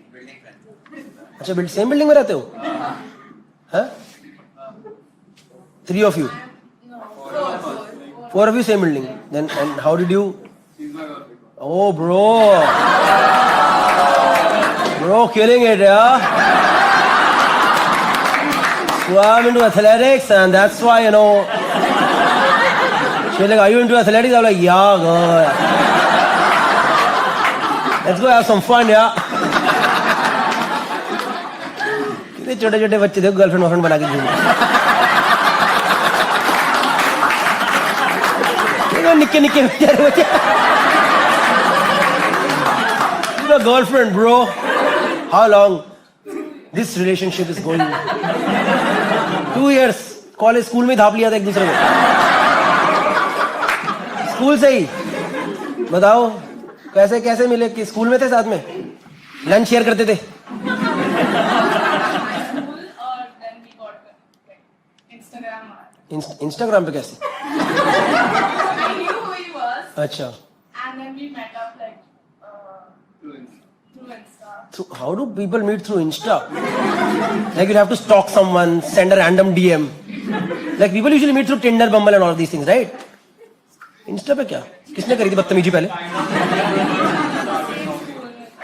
अच्छा, सेम बिल्डिंग में रहते हो? हाँ, 3 of you? 4 of you same building? Then and how did you? Oh bro, killing it, yeah. So I'm into athletics, and that's why, you know. She's like, "Are you into athletics?" I'm like, "Yeah, girl. Let's go have some fun, yeah." कितने छोटे-छोटे बच्चे देखो गर्लफ्रेंड बॉयफ्रेंड बना के घूमते। निक्के बेचारे बच्चे। Your girlfriend, bro. How long this relationship is going? 2 years. College school में धाप लिया था एक दूसरे को, स्कूल से ही। बताओ कैसे कैसे मिले? कि स्कूल में थे साथ में, लंच शेयर करते थे? इंस्टाग्राम पे कैसे? अच्छा, how do people meet through Insta? Like you have to stalk someone, send a random DM. Like people usually meet through Tinder, Bumble and all these things, right? Insta पे क्या? किसने करी थी बदतमीजी पहले?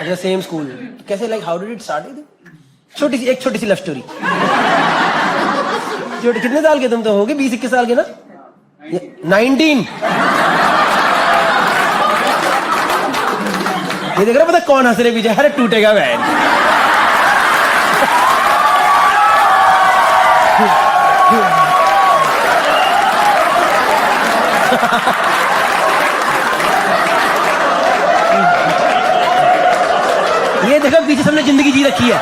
अच्छा सेम स्कूल. कैसे like how did it start? एक छोटी सी लव स्टोरी. कितने साल के तुम तो होगे? 20-21 साल के ना? 19. ये देख रहा पता कौन हंस रहे पीछे? अरे टूटेगा वैन. ये देखो पीछे सबने जिंदगी जी रखी है.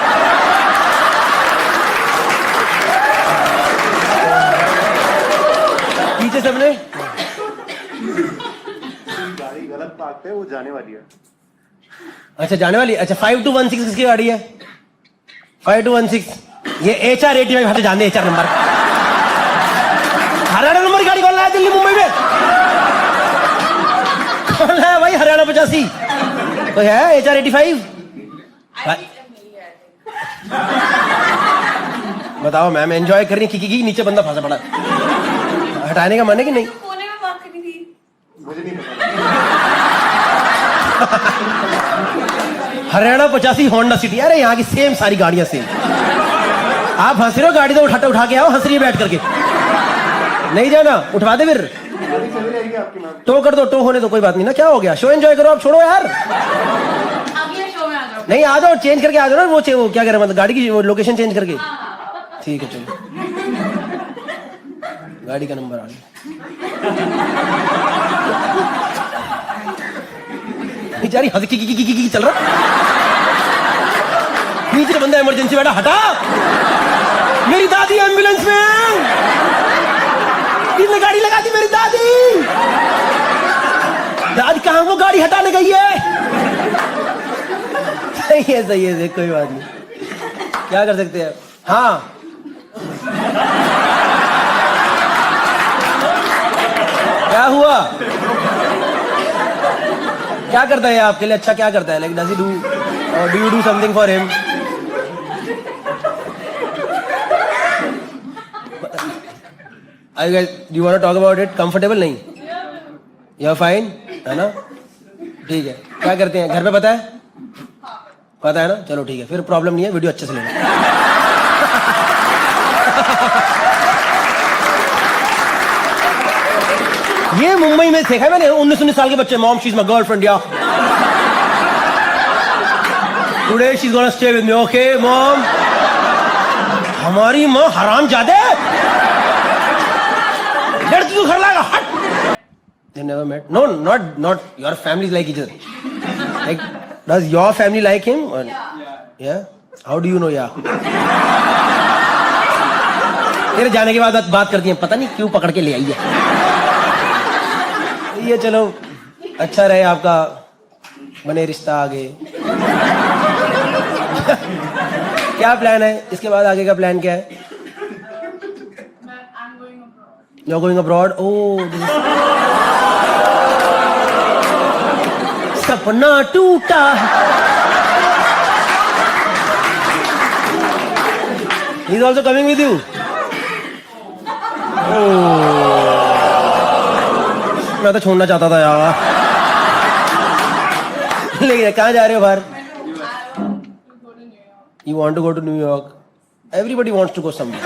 पीछे सबने गाड़ी गलत पार्क पे वो जाने वाली है. अच्छा जाने वाली. अच्छा 5216 किसकी गाड़ी है? 5216 ये HR85 हटे जान दे. HR नंबर हरियाणा नंबर की गाड़ी कौन लाया दिल्ली मुंबई में? कौन लाया भाई हरियाणा 85? कोई है HR85? बताओ मैम एंजॉय कर रही की नीचे बंदा फंसा पड़ा. हटाने का मन है कि नहीं? कोने में बात करनी थी. मुझे नहीं पता. Haryana 85 Honda city. अरे यहाँ की सेम सारी गाड़ियां सेम. आप हंस रहे हो? गाड़ी तो उठा के आओ. हंस रही है बैठ करके. नहीं जाना उठवा दे फिर. टो कर दो. टो होने दो कोई बात नहीं ना. क्या हो गया? शो एंजॉय करो. आप छोड़ो यार. अगले शो में आ जाओ. नहीं आ जाओ. चेंज करके आ जाओ ना. वो क्या कह रहे मतलब गाड़ी की लोकेशन चेंज करके. ठीक है चलो. गाड़ी का नंबर आ गया. बेचारी हंस की चल रहा. नीचे बंदा इमरजेंसी बैठा. हटा. मेरी दादी एम्बुलेंस में. किसने गाड़ी लगा दी? मेरी दादी. दादी कहाँ? वो गाड़ी हटाने गई है. सही है कोई बात नहीं. क्या कर सकते हैं. हाँ क्या हुआ? क्या करता है आपके लिए? अच्छा क्या करता है? Like do you do something for him? You want to talk about it? Comfortable नहीं? यू आर फाइन है ना? ठीक है. क्या करते हैं घर पे? पता है? पता है ना? चलो ठीक है फिर प्रॉब्लम नहीं है. वीडियो अच्छे से लेना. ये मुंबई में देखा है मैंने. 19 साल के बच्चे. Mom she is my girlfriend yeah today she is gonna stay with me. Okay mom. हमारी माँ हरामजादे. लड़की को घर लाएगा. हट. They never met. No, not your family is like each other. Like, does your family like him? Or, yeah. How do you know? Yeah. तेरे जाने के बाद बात करती हैं. पता नहीं क्यों पकड़ के ले आई है. ये चलो अच्छा रहे आपका. बने रिश्ता आगे. क्या प्लान है इसके बाद? आगे का प्लान क्या है? You're going abroad. Oh. सपना टूटा. He's also coming with you. मैं तो छोड़ना चाहता था यार. लेकिन कहाँ जा रहे हो बाहर? You want to go to New York? Everybody wants to go somewhere,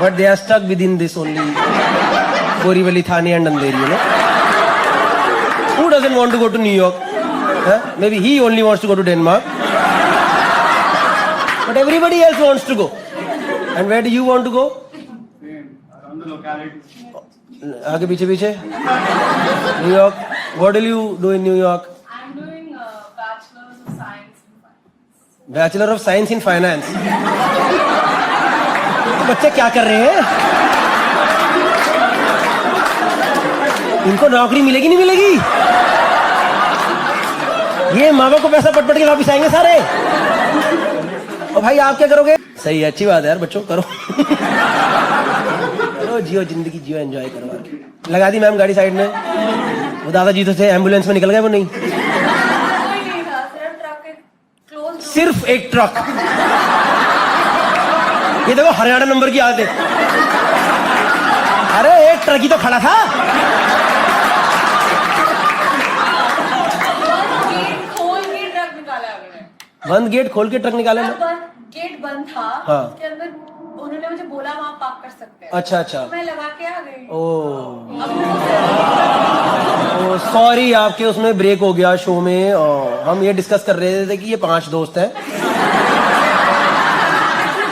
but they are stuck within this only Borivali, Thane and Andheri. You know? Who doesn't want to go to New York? Huh? Maybe he only wants to go to Denmark, but everybody else wants to go. And where do you want to go? Around the locality. आगे पीछे पीछे. New York. What will you do in New York? I'm doing Bachelor of Science in Finance. बच्चे क्या कर रहे हैं? इनको नौकरी मिलेगी नहीं मिलेगी? ये माँ बाप को पैसा पट के वापिस आएंगे सारे. और भाई आप क्या करोगे? सही है, अच्छी बात है यार. बच्चों करो. करो, जियो जिंदगी, जियो, एंजॉय करो. लगा दी मैम गाड़ी साइड में. वो दादाजी तो थे एम्बुलेंस में निकल गए. वो नहीं, सिर्फ एक ट्रक. ये देखो हरियाणा नंबर की आदत है. अरे एक ट्रक ही तो खड़ा था। गेट खोल के ट्रक निकाला है उन्होंने। बंद गेट खोल के ट्रक निकाला ना। गेट बंद था। हाँ। उसके अंदर उन्होंने मुझे बोला वहाँ पार्क कर सकते हैं। अच्छा अच्छा। तो मैं लगा के आ गई। ओ सॉरी, आपके उसमें ब्रेक हो गया शो में। हम ये डिस्कस कर रहे थे कि ये 5 दोस्त हैं,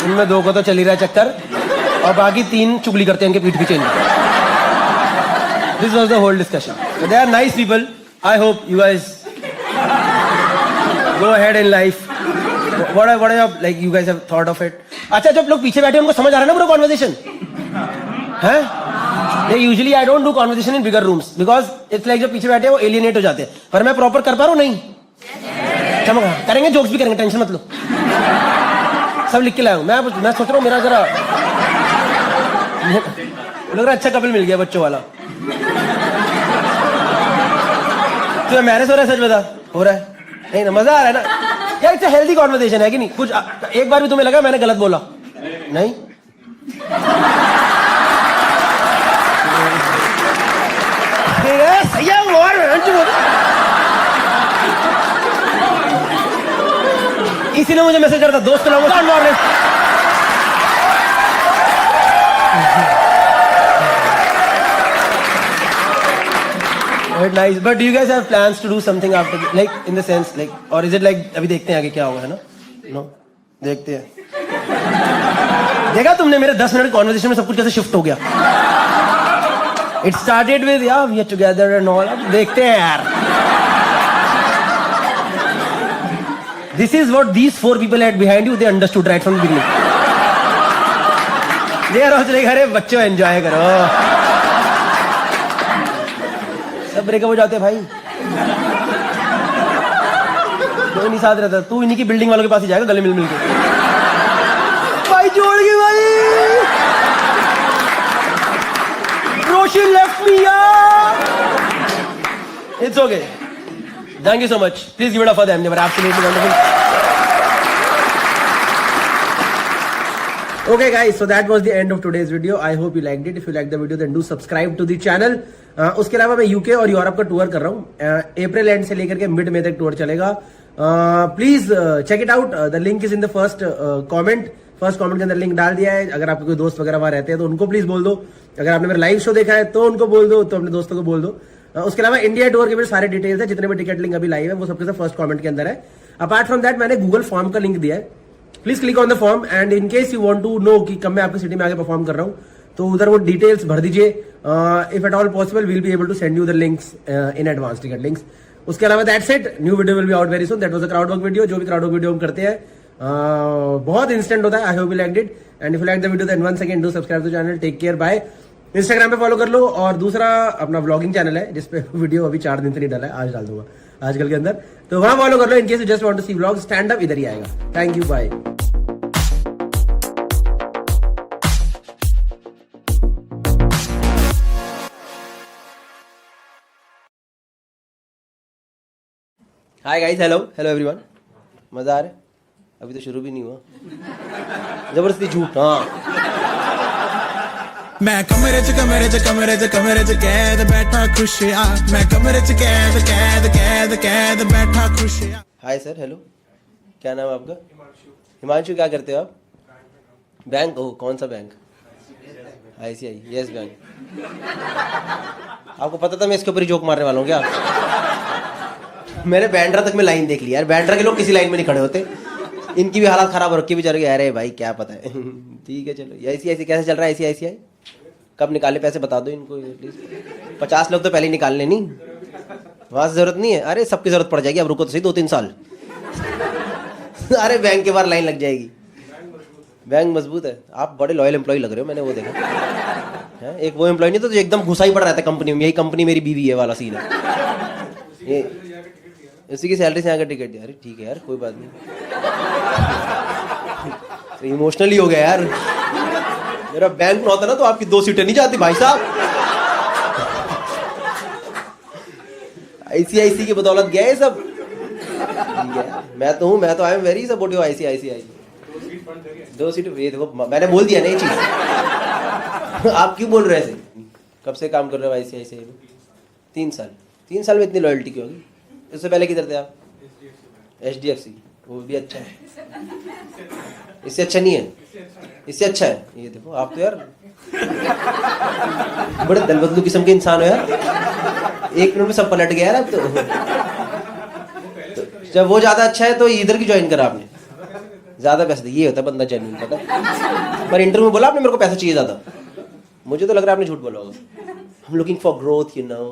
इनमें 2 को तो चल ही रहा है चक्कर और बाकी 3 चुगली करते हैं इनके पीठ पीछे। This was the whole discussion. They are nice people. I hope you guys go ahead in life. What are your, like you guys have thought of it? अच्छा, जब लोग पीछे बैठे उनको समझ आ रहा है ना पूरा कॉन्वर्सेशन हैं? Usually I don't do conversation in bigger rooms because it's like जो पीछे बैठे हैं वो एलियनेट हो जाते हैं, पर मैं प्रॉपर कर पा रहा हूँ नहीं? चमक करेंगे, जोक्स भी करेंगे, टेंशन मत लो, सब लिख के लाया हूँ। मैं सोच रहा हूँ मेरा जरा लग रहा अच्छा कपल मिल गया बच्चों वाला। तो मैरिज हो रहा है, सच बता, हो रहा है? नहीं ना, मजा आ रहा है ना यार, इट्स अ हेल्दी कॉन्वर्सेशन है कि नहीं? कुछ एक बार भी तुम्हें लगा मैंने गलत बोला? नहीं? सही है और इसीलिए मुझे मैसेज करता दोस्त ना मार। Nice, but do you guys have plans to do something after, like in the sense, like, or is it like अभी देखते हैं आगे क्या होगा, है ना? No, देखते हैं। देखा तुमने मेरे 10 मिनट कॉन्वर्सेशन में सब कुछ कैसे शिफ्ट हो गया? It started with yeah we are together and all. अब देखते हैं यार। This is what these 4 people had behind you. They understood right from the beginning. They are also like अरे बच्चों एंजॉय करो। सब ब्रेकअप हो जाते हैं भाई, कोई नहीं साथ रहता। तू इन्हीं की बिल्डिंग वालों के पास ही जाएगा गले मिल मिल के। भाई जोड़ के भाई, रोशी लेफ्ट मी यार। It's okay, thank you so much, please give it up for them, they were absolutely wonderful. Okay guys, so that was the end of today's video. I hope you liked it. If you liked the video then do subscribe to the channel. उसके अलावा मैं यूके और यूरोप का टूर कर रहा हूँ। अप्रैल एंड से लेकर के मिड मई तक टूर चलेगा। Please check it out, the link is in the first comment के अंदर लिंक डाल दिया है। अगर आपके कोई दोस्त वगैरह वहां रहते हैं तो उनको प्लीज बोल दो। अगर आपने मेरा लाइव शो देखा है तो उनको बोल दो, तो अपने दोस्तों को बोल दो। उसके अलावा इंडिया टूर के भी सारे डिटेल्स है, जितने भी टिकट लिंक अभी लाइव है वो सबके सब फर्स्ट कमेंट के अंदर है। अपार्ट फ्रॉम दैट मैंने गूगल फॉर्म का लिंक दिया है, please click on the form and in case you want to know कि कब मैं आपकी सिटी में आगे परफॉर्म कर रहा हूँ तो उधर वो डिटेल्स भर दीजिए। If at all possible we'll be able to send you the links in advance, ticket links. उसके अलावा that's it, new video will be out very soon. That was a crowd work video. जो भी क्राउड वर्क वीडियो हम करते हैं बहुत इंस्टेंट होता है। I hope you liked it and if you like the video then once again do subscribe to channel. Take care, bye. Instagram पे फॉलो कर लो और दूसरा अपना व्लॉगिंग चैनल है जिसपे वीडियो अभी 4 दिन से नहीं डाला है, आज डाल दूंगा आजकल के अंदर, तो वहां फॉलो कर लो। In case you just want to see vlog, stand up इधर ही आएगा। Thank you, bye. Hi guys, hello everyone. मजा आ रहा है? अभी तो शुरू भी नहीं हुआ, जबरदस्ती झूठ। हाँ, मैं कमरे च कैद बैठा खुशियां, मैं कमरे च कैद बैठा खुशियां। हाय सर, हेलो, क्या नाम है आपका? हिमांशु। क्या करते हो आप? बैंक? ओह, कौन सा बैंक? ICI, yes bank. आपको पता था मैं इसके ऊपर ही जोक मारने वाला हूँ क्या? मैंने बैंड्रा तक में लाइन देख ली यार, बैंड्रा के लोग किसी लाइन में नहीं खड़े होते, इनकी भी हालत खराब हो रखी बेचारे। अरे भाई क्या पता है। ठीक है चलो। ICI कैसे चल रहा है? ICI कब निकाले पैसे बता दो इनको एटलीस्ट। 50 लोग तो पहले ही निकालने, नहीं वहां से जरूरत नहीं है। अरे सबकी जरूरत पड़ जाएगी, अब रुको तो सही 2-3 साल। अरे बैंक के बाहर लाइन लग जाएगी। बैंक मजबूत है। आप बड़े लॉयल एम्प्लॉय लग रहे हो, मैंने वो देखा है। एक वो एम्प्लॉय नहीं तो जो एकदम घुसा ही पड़ रहा था कंपनी में, यही कंपनी मेरी बीवी है वाला सीन है। ये उसी की सैलरी से आकर टिकट दिया। अरे ठीक है यार, कोई बात नहीं। तो इमोशनली हो गया यार। मेरा बैंक में होता ना तो आपकी 2 सीटें नहीं जाती भाई साहब। ICIC की बदौलत गया है सब। मैं तो I am very supportive ICICI। 2 seat, ये देखो मैंने बोल दिया ना ये चीज। आप क्यों बोल रहे हैं? कब से काम कर रहे हो ICICI में? 3 साल। 3 साल में इतनी लॉयल्टी क्यों होगी? इससे पहले किधर थे आप? HDFC, वो भी अच्छा है। इससे अच्छा नहीं है? इससे अच्छा है। ये देखो आप तो यार बड़े दल बदलू किस्म के इंसान हो यार। 1 मिनट में सब पलट गया यार अब तो जब वो ज्यादा अच्छा है तो इधर की ज्वाइन करा आपने, ज्यादा पैसे दे। ये होता है बंदा जेन्युइन, पता है? पर इंटरव्यू में बोला आपने मेरे को पैसा चाहिए ज्यादा, मुझे तो लग रहा है आपने झूठ बोला होगा। I'm looking for growth, you know.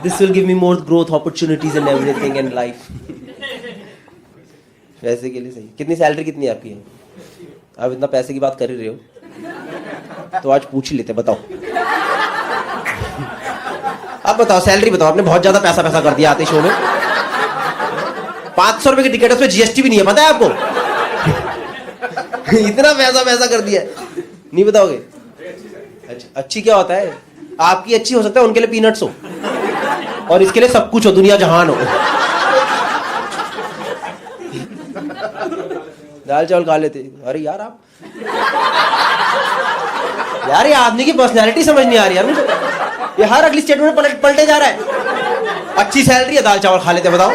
This will give me more growth opportunities and everything in life. पैसे के लिए सही। कितनी सैलरी कितनी है आपकी है? आप इतना पैसे की बात कर ही रहे हो तो आज पूछ ही लेते, बताओ। अब बताओ सैलरी बताओ। आपने बहुत ज्यादा पैसा कर दिया आते शो में। 500 रुपए की टिकट, उसमें GST भी नहीं है, पता है आपको? इतना पैसा कर दिया। नहीं बताओगे? अच्छा, अच्छी क्या होता है? आपकी अच्छी हो सकता है, उनके लिए पीनट्स हो और इसके लिए सब कुछ हो, दुनिया जहान हो। दाल चावल खा लेते। अरे यार आप यार, ये आदमी की पर्सनैलिटी समझ नहीं आ रही यार मुझे। ये हर अगली स्टेटमेंट में पलटे जा रहा है। अच्छी सैलरी है, दाल चावल खा लेते, बताओ।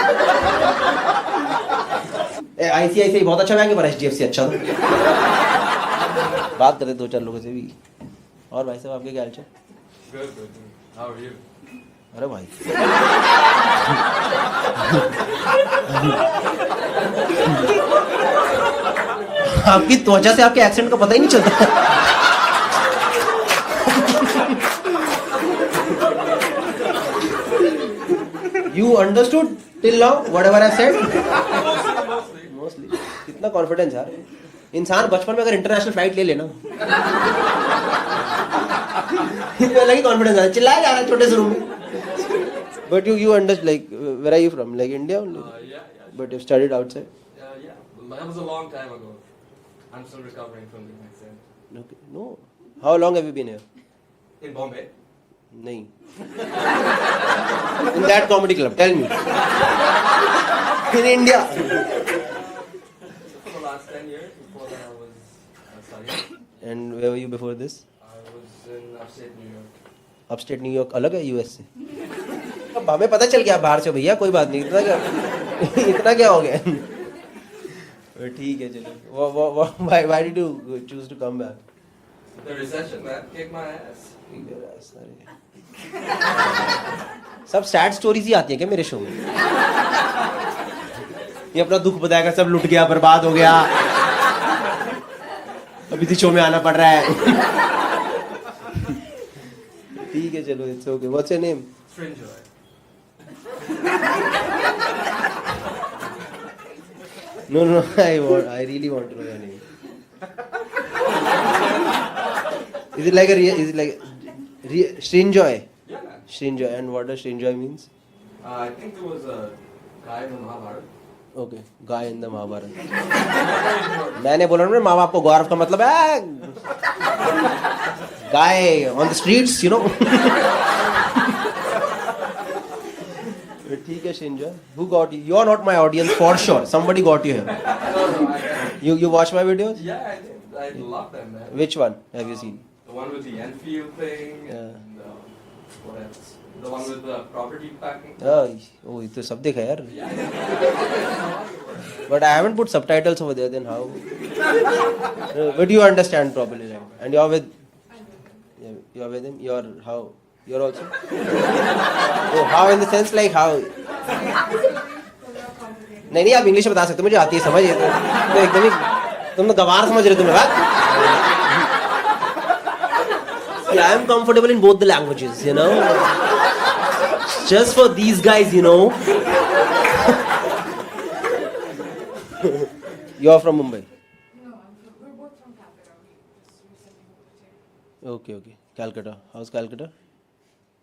ICICI बहुत अच्छा बैंक है, पर HDFC अच्छा था। बात करते 2-4 लोगों से भी। और भाई साहब आपके क्या हाल चाल? अरे भाई आपकी त्वचा से आपके एक्सेंट का पता ही नहीं चलता। You understood till now whatever I said? Mostly. कितना कॉन्फिडेंस यार। इंसान बचपन में अगर इंटरनेशनल फ्लाइट ले लेना अलग ही कॉन्फिडेंस आता है। चिल्लाया जा रहा है छोटे से रूम में। But you understand, like, where are you from? Like India only? Yeah. But you've studied outside? Yeah. That was a long time ago. I'm still recovering from the accident. Okay. No. How long have you been here? In Bombay? नहीं। In that comedy club, tell me. In India. For the last 10 years. Before that I was studying. And where were you before this? I was in upstate New York. Upstate New York अलग है US से। अब हमें पता चल गया बाहर से भैया, कोई बात नहीं। इतना क्या हो गया? ठीक है चलो। Why did you choose to come back? The recession, man, kicked my ass. सब सैड स्टोरीज ही आती है क्या मेरे शो में? ये अपना दुख बताएगा, सब लुट गया, बर्बाद हो गया, अभी तो शो में आना पड़ रहा है। ठीक है चलो, it's okay. What's your name? Stranger. No, I really want to know your name. Is it like Srinjoy? Yeah, man. Srinjoy. And what does Srinjoy means? I think there was a guy in the Mahabharata. Okay, guy in the Mahabharata. मैंने बोला ना, माँ बाप को गौरव का मतलब है guy on the streets, you know. ठीक है Srinjoy. Who got you? You are not my audience for sure. Somebody got you here. You watch my videos? Yeah, I did. I love them, man. Which one have you seen? The one with the Enfield thing. Yeah. And what else? The one with the property packing. Oh, ये तो सब देखा यार. But I haven't put subtitles over there. Then how? But you understand properly, right? And you're with him. You're how? You're also. Oh, how in the sense like how? नहीं आप इंग्लिश में बता सकते हो, मुझे आती है समझ। तो एकदम ही तुम तो गवार समझ रहे हो तुम्हें बात। I am comfortable in both the languages, you know. Just for these guys, you know. You are from Mumbai? No, we're both from Calcutta. We recently moved here. Okay. Calcutta. How's Calcutta?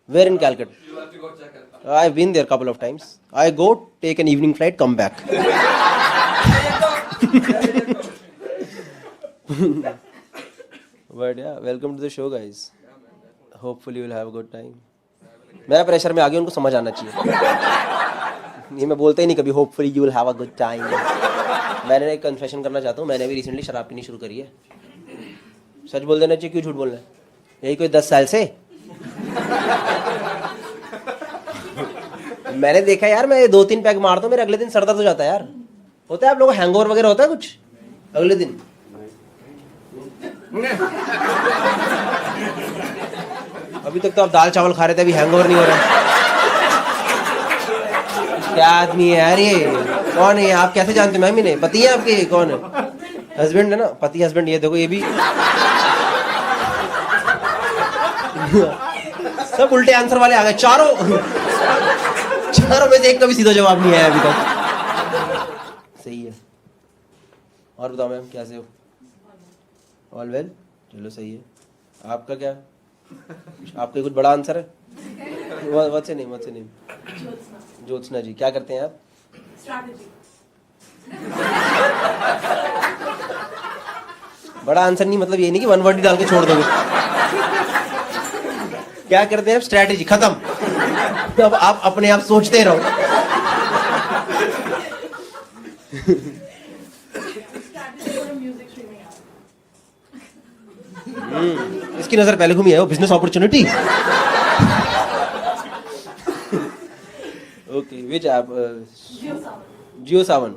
Where in Calcutta? You'll have to go check it out. I've been there a couple of times. I go, take an evening flight, come back. But yeah, welcome to the show, guys. Hopefully you'll have a good time. मेरा प्रेशर में आ गया, उनको समझ आना चाहिए। ये मैं बोलता ही नहीं कभी hopefully you will have a good time. मैंने एक कन्फेशन करना चाहता हूँ, मैंने भी रिसेंटली शराब पीनी शुरू करी है। सच बोल देना चाहिए, क्यों झूठ बोलना है? यही कोई 10 साल से। मैंने देखा यार, मैं 2-3 पैक मारता हूँ, मेरे अगले दिन सर दर्द हो जाता है यार। होता है आप लोगों को हैंगओवर वगैरह होता है कुछ अगले दिन? अभी तक तो आप दाल चावल खा रहे थे, अभी हैंगओवर नहीं हो रहा। क्या आदमी है यार ये? कौन है आप? कैसे जानते? मैं भी नहीं। पति है आपके? कौन है? हस्बैंड है ना? पति हस्बैंड। ये देखो ये भी सब उल्टे आंसर वाले आ गए। चारों में से एक का भी सीधा जवाब नहीं आया अभी तक। सही है। और बताओ मैम कैसे हो? All well? चलो सही है। आपका क्या? आपका कुछ बड़ा आंसर है? What's your name? What's your name? Jyotsna जी। क्या करते हैं आप? Strategy. बड़ा आंसर नहीं मतलब ये नहीं कि 1 वर्ड ही डाल के छोड़ दोगे। क्या करते हैं आप? स्ट्रैटेजी। खत्म। अब आप अपने आप सोचते रहो। Strategy for a music streaming app. इसकी नजर पहले घूमी है वो business opportunity. Okay which app? Jio Saavn.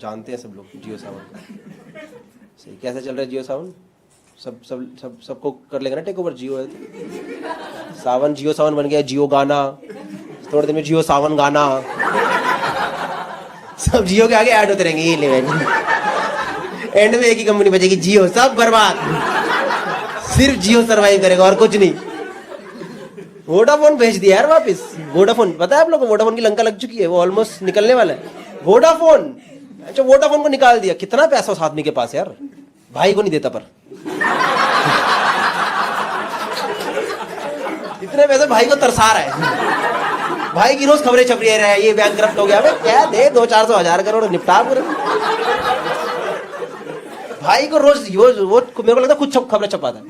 जानते हैं सब लोग जियो सावन। सही। कैसा चल रहा है जियो सावन? सबको कर लेगा ना टेक ओवर? जियो है तो सावन। जियो सावन बन गया। जियो गाना, थोड़े दिन में जियो सावन गाना, सब जियो के आगे ऐड होते रहेंगे। ये लेवल एंड में एक ही कंपनी बचेगी, जियो। सब बर्बाद, सिर्फ जियो सरवाइव करेगा और कुछ नहीं। वोडाफोन भेज दिया यार वापस। वोडाफोन पता है आप लोगों को? वोडाफोन की लंका लग चुकी है, वो ऑलमोस्ट निकलने वाला है। वोडाफोन, अच्छा वोडाफोन को निकाल दिया। कितना पैसा उस आदमी के पास यार, भाई को नहीं देता पर इतने पैसे भाई को तरसा रहा है। भाई की रोज खबरें छप रही है, ये बैंकक्रप्ट हो गया। क्या दे 200-400 हजार करोड़ निपटा पूरे। भाई को रोज वो मेरे को लगता है खुद खबरें छपाता है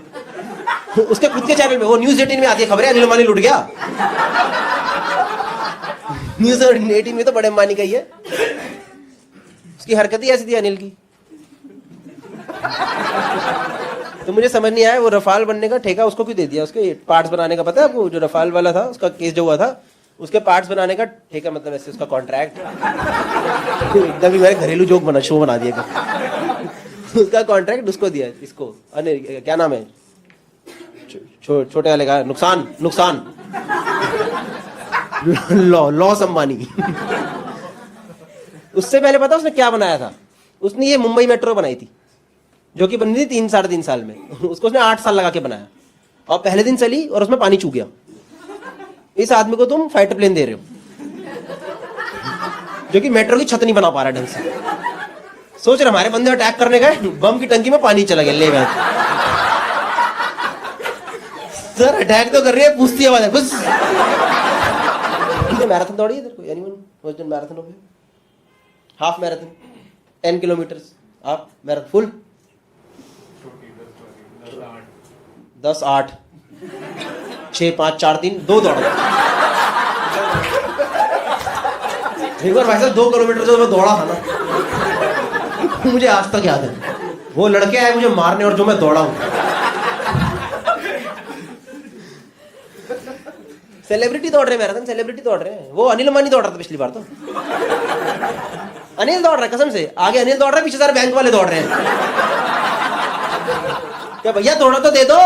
उसके खुद के चैनल में। वो न्यूज 18 में आती है खबरें, अनिल अंबानी लुट गया। न्यूज 18 में तो बड़े अंबानी का ही है। उसकी हरकत ही ऐसी थी अनिल की। तो मुझे समझ नहीं आया वो रफाल बनने का ठेका उसको क्यों दे दिया? उसके पार्ट्स बनाने का पता है आपको? जो रफाल वाला था उसका केस जो हुआ था, उसके पार्ट्स बनाने का ठेका, मतलब ऐसे उसका कॉन्ट्रैक्ट। एकदम ही मेरे घरेलू जोक बना, शो बना दिया। उसका कॉन्ट्रैक्ट उसको दिया, इसको अनिल, क्या नाम है छोटे वाले का? नुकसान लॉस अंबानी। उससे पहले पता उसने क्या बनाया था? उसने ये मुंबई मेट्रो बनाई थी, जो कि बनी थी 3-3.5 साल में। उसको उसने 8 साल लगा के बनाया, और पहले दिन चली और उसमें पानी चूक गया। इस आदमी को तुम फाइटर प्लेन दे रहे हो, जो कि मेट्रो की छत नहीं बना पा रहा ढंग से। सोच रहे हमारे बंदे अटैक करने गए, बम की टंकी में पानी चला गया। ले गए सर, अटैक तो कर रही है, पूछती आवाज है बस। मैराथन दौड़ी इधर कोई? एनीवन मैराथन हो गया? Half marathon 10 kilometre, half marathon, full 10-8 6-5-4-3 2 दौड़। एक बार भाई साहब 2 किलोमीटर जो मैं दौड़ा था ना, मुझे आज तक याद है। वो लड़के आए मुझे मारने और जो मैं दौड़ा हूं। सेलिब्रिटी दौड़ रहे मैराथन, सेलिब्रिटी दौड़ रहे हैं। वो अनिल अंबानी दौड़ रहा था पिछली बार तो। अनिल दौड़ रहा है कसम से, आगे अनिल दौड़ रहा है, पीछे सारे बैंक वाले दौड़ रहे हैं। क्या भैया थोड़ा तो दे दो।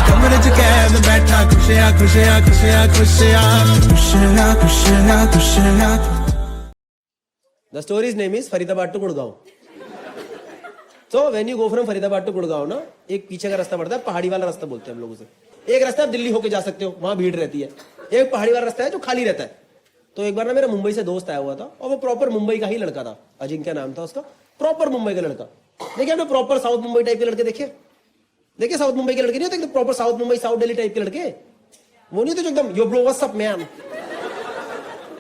कमरे च कैद बैठा खुशियां खुशियां खुशियां खुशियां खुशियां खुशियां खुशियां। The story's name is Faridabad to Gurgaon. So when you go from Faridabad to Gurgaon ना, एक पीछे का रास्ता पड़ता है, पहाड़ी वाला रास्ता बोलते हैं हम लोग उसे। एक रास्ता आप दिल्ली होके जा सकते हो, वहां भीड़ रहती है। एक पहाड़ी वाला रास्ता है जो खाली रहता है। तो एक बार ना मेरा मुंबई से दोस्त आया हुआ था, और वो प्रॉपर मुंबई का ही लड़का था। अजिंक्य नाम था उसका, प्रॉपर मुंबई का लड़का। देखिए आपने प्रॉपर साउथ मुंबई टाइप के लड़के देखे? देखिए साउथ मुंबई के लड़के नहीं होते proper south Mumbai south Delhi type के लड़के, वो नहीं होते जो एकदम यो ब्रो व्हाट्स अप मैन।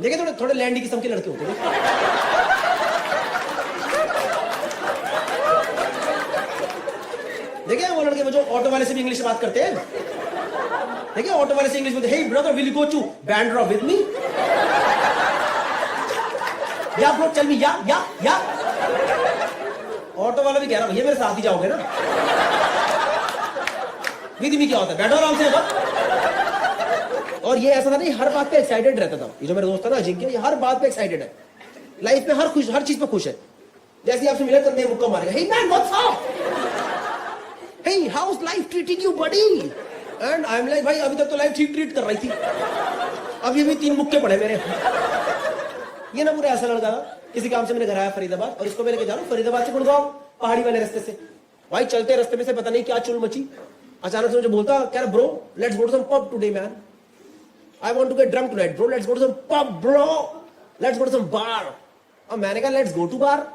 देखिए थोड़े थोड़े लैंडी किस्म के लड़के होते हैं। देखिए वो लड़के जो ऑटो वाले से भी इंग्लिश में बात करते हैं। देखिए ऑटो वाले से इंग्लिश में, hey brother will you go to Bandra with me? या ब्रो टेल मी, या ऑटो वाला भी कह रहा भैया मेरे साथ ही जाओगे ना। विधि में क्या होता है, बैठो आराम से बस। और ये ऐसा था नहीं, हर बात पे एक्साइटेड रहता था। ये जो मेरा दोस्त था ना अजिंक्य, ये हर बात पे एक्साइटेड है, लाइफ में हर चीज पे खुश है। जैसे आपसे मिला कंधे मुक्का मारेगा, hey man what's up, hey how is life treating you buddy, and I am like भाई अभी तक तो लाइफ ठीक ट्रीट कर रही थी, अभी भी 3 मुक्के पड़े मेरे। ये ना पूरा ऐसा लड़का था, किसी काम से मेरे घर आया फरीदाबाद, और इसको मैं लेके जा रहा हूँ फरीदाबाद से गुड़गांव पहाड़ी वाले रास्ते से। भाई चलते रास्ते में से पता नहीं क्या चुल मची, अचानक से मुझे बोलता कह रहा bro let's go to some pub today man, I want to get drunk tonight bro, let's go to some pub bro, let's go to some bar. और मैंने कहा let's go to bar,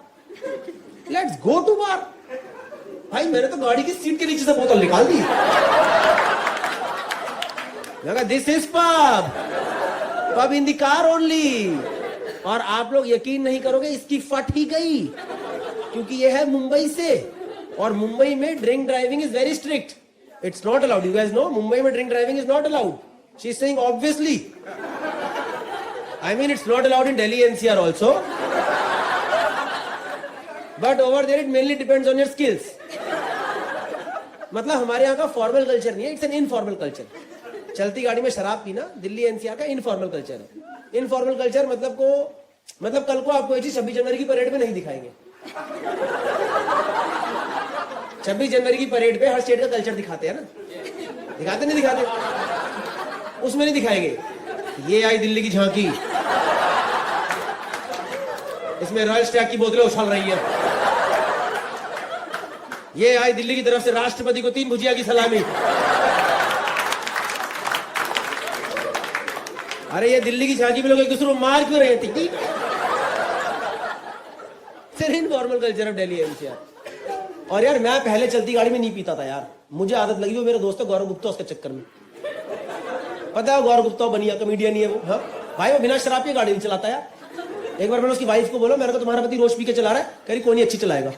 let's go to bar. भाई मैंने तो गाड़ी की सीट के नीचे से बोतल निकाल दी। मैं कहा this is pub, pub in the car only. और आप लोग यकीन नहीं करोगे, इसकी फट ही गई, क्योंकि ये है मुंबई से, और मुंबई में drink driving is very strict, it's not allowed, you guys know, Mumbai में drink driving is not allowed. She is saying obviously, I mean it's not allowed in Delhi NCR also, but over there it mainly depends on your skills. मतलब हमारे यहाँ का फॉर्मल कल्चर नहीं है, इट्स एन इनफॉर्मल कल्चर। चलती गाड़ी में शराब पीना दिल्ली एनसीआर का इनफॉर्मल कल्चर है। इनफॉर्मल कल्चर मतलब कल को आपको ये चीज 26 जनवरी की परेड में नहीं दिखाएंगे। 26 जनवरी की परेड पे हर स्टेट का कल्चर दिखाते हैं ना, दिखाते नहीं दिखाते, उसमें नहीं दिखाएंगे ये आई दिल्ली की झांकी, इसमें रॉयल स्टैग की बोतलें उछल रही है, ये आई दिल्ली की तरफ से राष्ट्रपति को 3 भुजिया की सलामी। अरे ये दिल्ली की झांकी में लोग एक दूसरे को मार क्यों रहे थे? Informal culture of Delhi NCR. और यार मैं पहले चलती गाड़ी में नहीं पीता था यार, मुझे आदत लगी, वो मेरे दोस्त है गौरव गुप्ता, उसके चक्कर में। पता है गौरव गुप्ता बनिया कॉमेडियन ही है वो। हाँ भाई वो बिना शराब के गाड़ी नहीं चलाता यार। एक बार मैंने उसकी वाइफ को बोला मेरे को तुम्हारा पति रोज पी के चला रहा है, कह रही कोई नहीं अच्छी चलाएगा।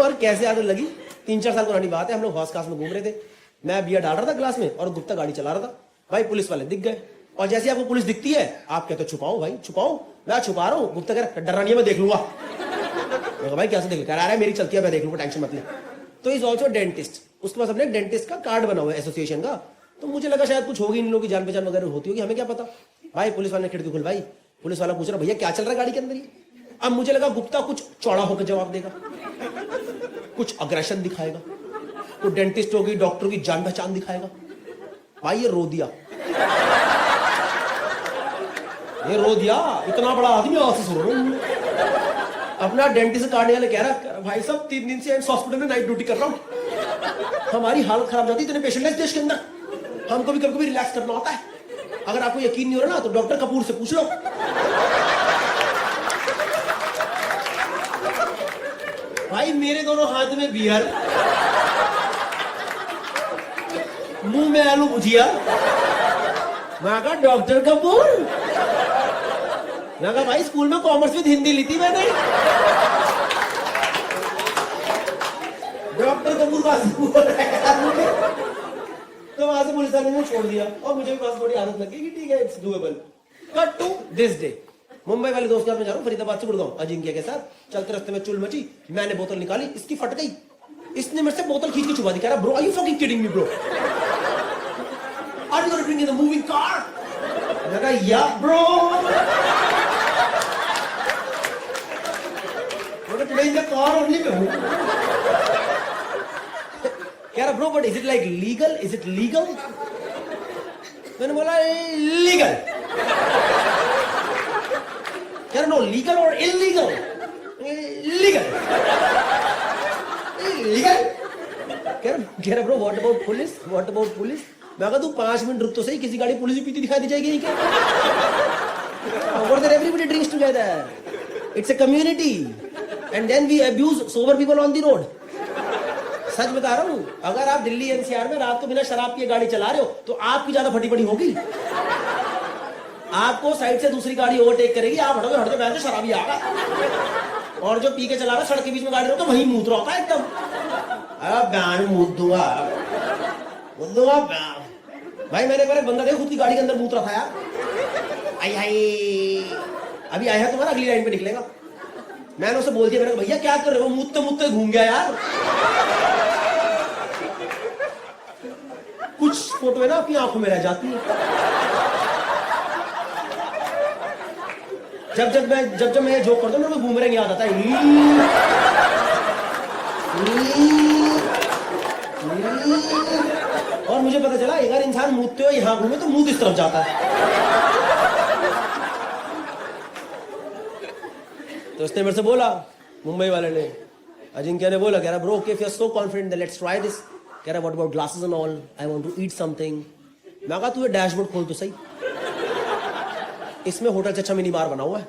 और कैसे आदत लगी, 3-4 साल पुरानी बात है, हम लोग हौस खास में घूम रहे थे, मैं बियर डाल रहा था ग्लास में और गुप्ता गाड़ी चला रहा था। भाई पुलिस वाले दिख गए, और जैसे आपको पुलिस दिखती है आप कहते हो छुपाओ भाई छुपाओ, मैं छुपा रहा हूँ। गुप्ता कह रहा डरा नहीं है मैं देख लूंगा। मैं भाई कैसे देख, कह रहा है मेरी चलती है मैं देख लूंगा, टेंशन मत ले। तो इज ऑल्सो डेंटिस्ट, उसके पास अपने डेंटिस्ट का कार्ड बना हुआ है एसोसिएशन का। तो मुझे लगा शायद कुछ होगी, इन लोगों की जान पहचान वगैरह होती होगी, हमें क्या पता। भाई पुलिस वाले ने खिड़की खुल, भाई पुलिस वाला पूछ रहा भैया क्या चल रहा है गाड़ी के अंदर। अब मुझे लगा गुप्ता कुछ चौड़ा होकर जवाब देगा, कुछ अग्रेशन दिखाएगा, तो डेंटिस्ट होगी डॉक्टर की जान पहचान दिखाएगा। भाई ये रो दिया, ये रो दिया, इतना बड़ा आदमी ऑफिस हो रहा हूं। अपना डेंटिस्ट कार्ड वाले कह रहा भाई साहब 3 दिन से हॉस्पिटल में नाइट ड्यूटी कर रहा हूं, हमारी हालत खराब जाती है, इतने पेशेंट है देश के अंदर, हमको भी कभी रिलैक्स करना होता है। अगर आपको यकीन नहीं हो रहा ना तो डॉक्टर कपूर से पूछ लो। भाई मेरे दोनों हाथ में बियर, मुंह में आलू भुजिया, मैं कहा डॉक्टर कपूर, मैं कहा भाई स्कूल में कॉमर्स विद हिंदी ली थी मैंने, डॉक्टर कपूर का तो वहां से पुलिस वाले ने छोड़ दिया, और मुझे भी बस थोड़ी आदत लगी कि ठीक है it's doable. Cut to this day, Mumbai वाले दोस्त के साथ में जा रहा हूँ फरीदाबाद से गुड़गांव अजिंक्य के साथ, चलते रास्ते में चुल मची, मैंने बोतल निकाली, इसकी फट गई, इसने मेरे से बोतल खींच के छुपा दी, कह रहा bro are you fucking kidding me bro, are you gonna drink in the moving car. मैं कहा या ब्रो, मैं इन द कार ओनली में हूं। कह रहा bro but is it like legal, is it legal? मैंने बोला लीगल। कह रहा नो लीगल और इलीगल? लीगल। लीगल? कह रहा bro what about police, what about police? मैं कहा तू 5 मिनट रुक तो सही, किसी गाड़ी पुलिस भी पीती दिखाई दी जाएगी क्या? Over there everybody drinks together. It's a community. And then we abuse sober people on the road. सच बता रहा हूं, अगर आप दिल्ली एनसीआर में रात को बिना शराब पिए गाड़ी चला रहे हो तो आपकी ज्यादा फटी पड़ी होगी। आपको साइड से दूसरी गाड़ी ओवरटेक करेगी, आप हटोगे, हटके बैठ जाओ, शराबी आगा। और जो पी के चला रहा है सड़क के बीच में गाड़ी रहो तो वहीं मूत्र होता है एकदम, भाई मैंने पहले बंदा देखा खुद की गाड़ी के अंदर मूत्र था यार। आई अभी आया है तुम्हारा, अगली लाइन पे निकलेगा। मैंने उसे बोल दिया, मैंने कहा भैया क्या कर रहे हो, मुझते मुझते घूम गया यार। कुछ फोटो है ना अपनी आंखों में रह जाती है। जब मैं ये जोक करता हूँ ना, मैं बूमरैंग याद आता है। और मुझे पता चला अगर इंसान मुझते हुए यहां घूमे तो मुंह इस तरफ जाता है। तो उसने मेरे से बोला, मुंबई वाले ने, अजिंक्य ने बोला, कह रहा bro okay if you are so confident then let's try this. कह रहा what about glasses and all, I want to eat something. मैं कहा तू ये डैशबोर्ड खोल तो सही, इसमें होटल से अच्छा मिनी बार बना हुआ है।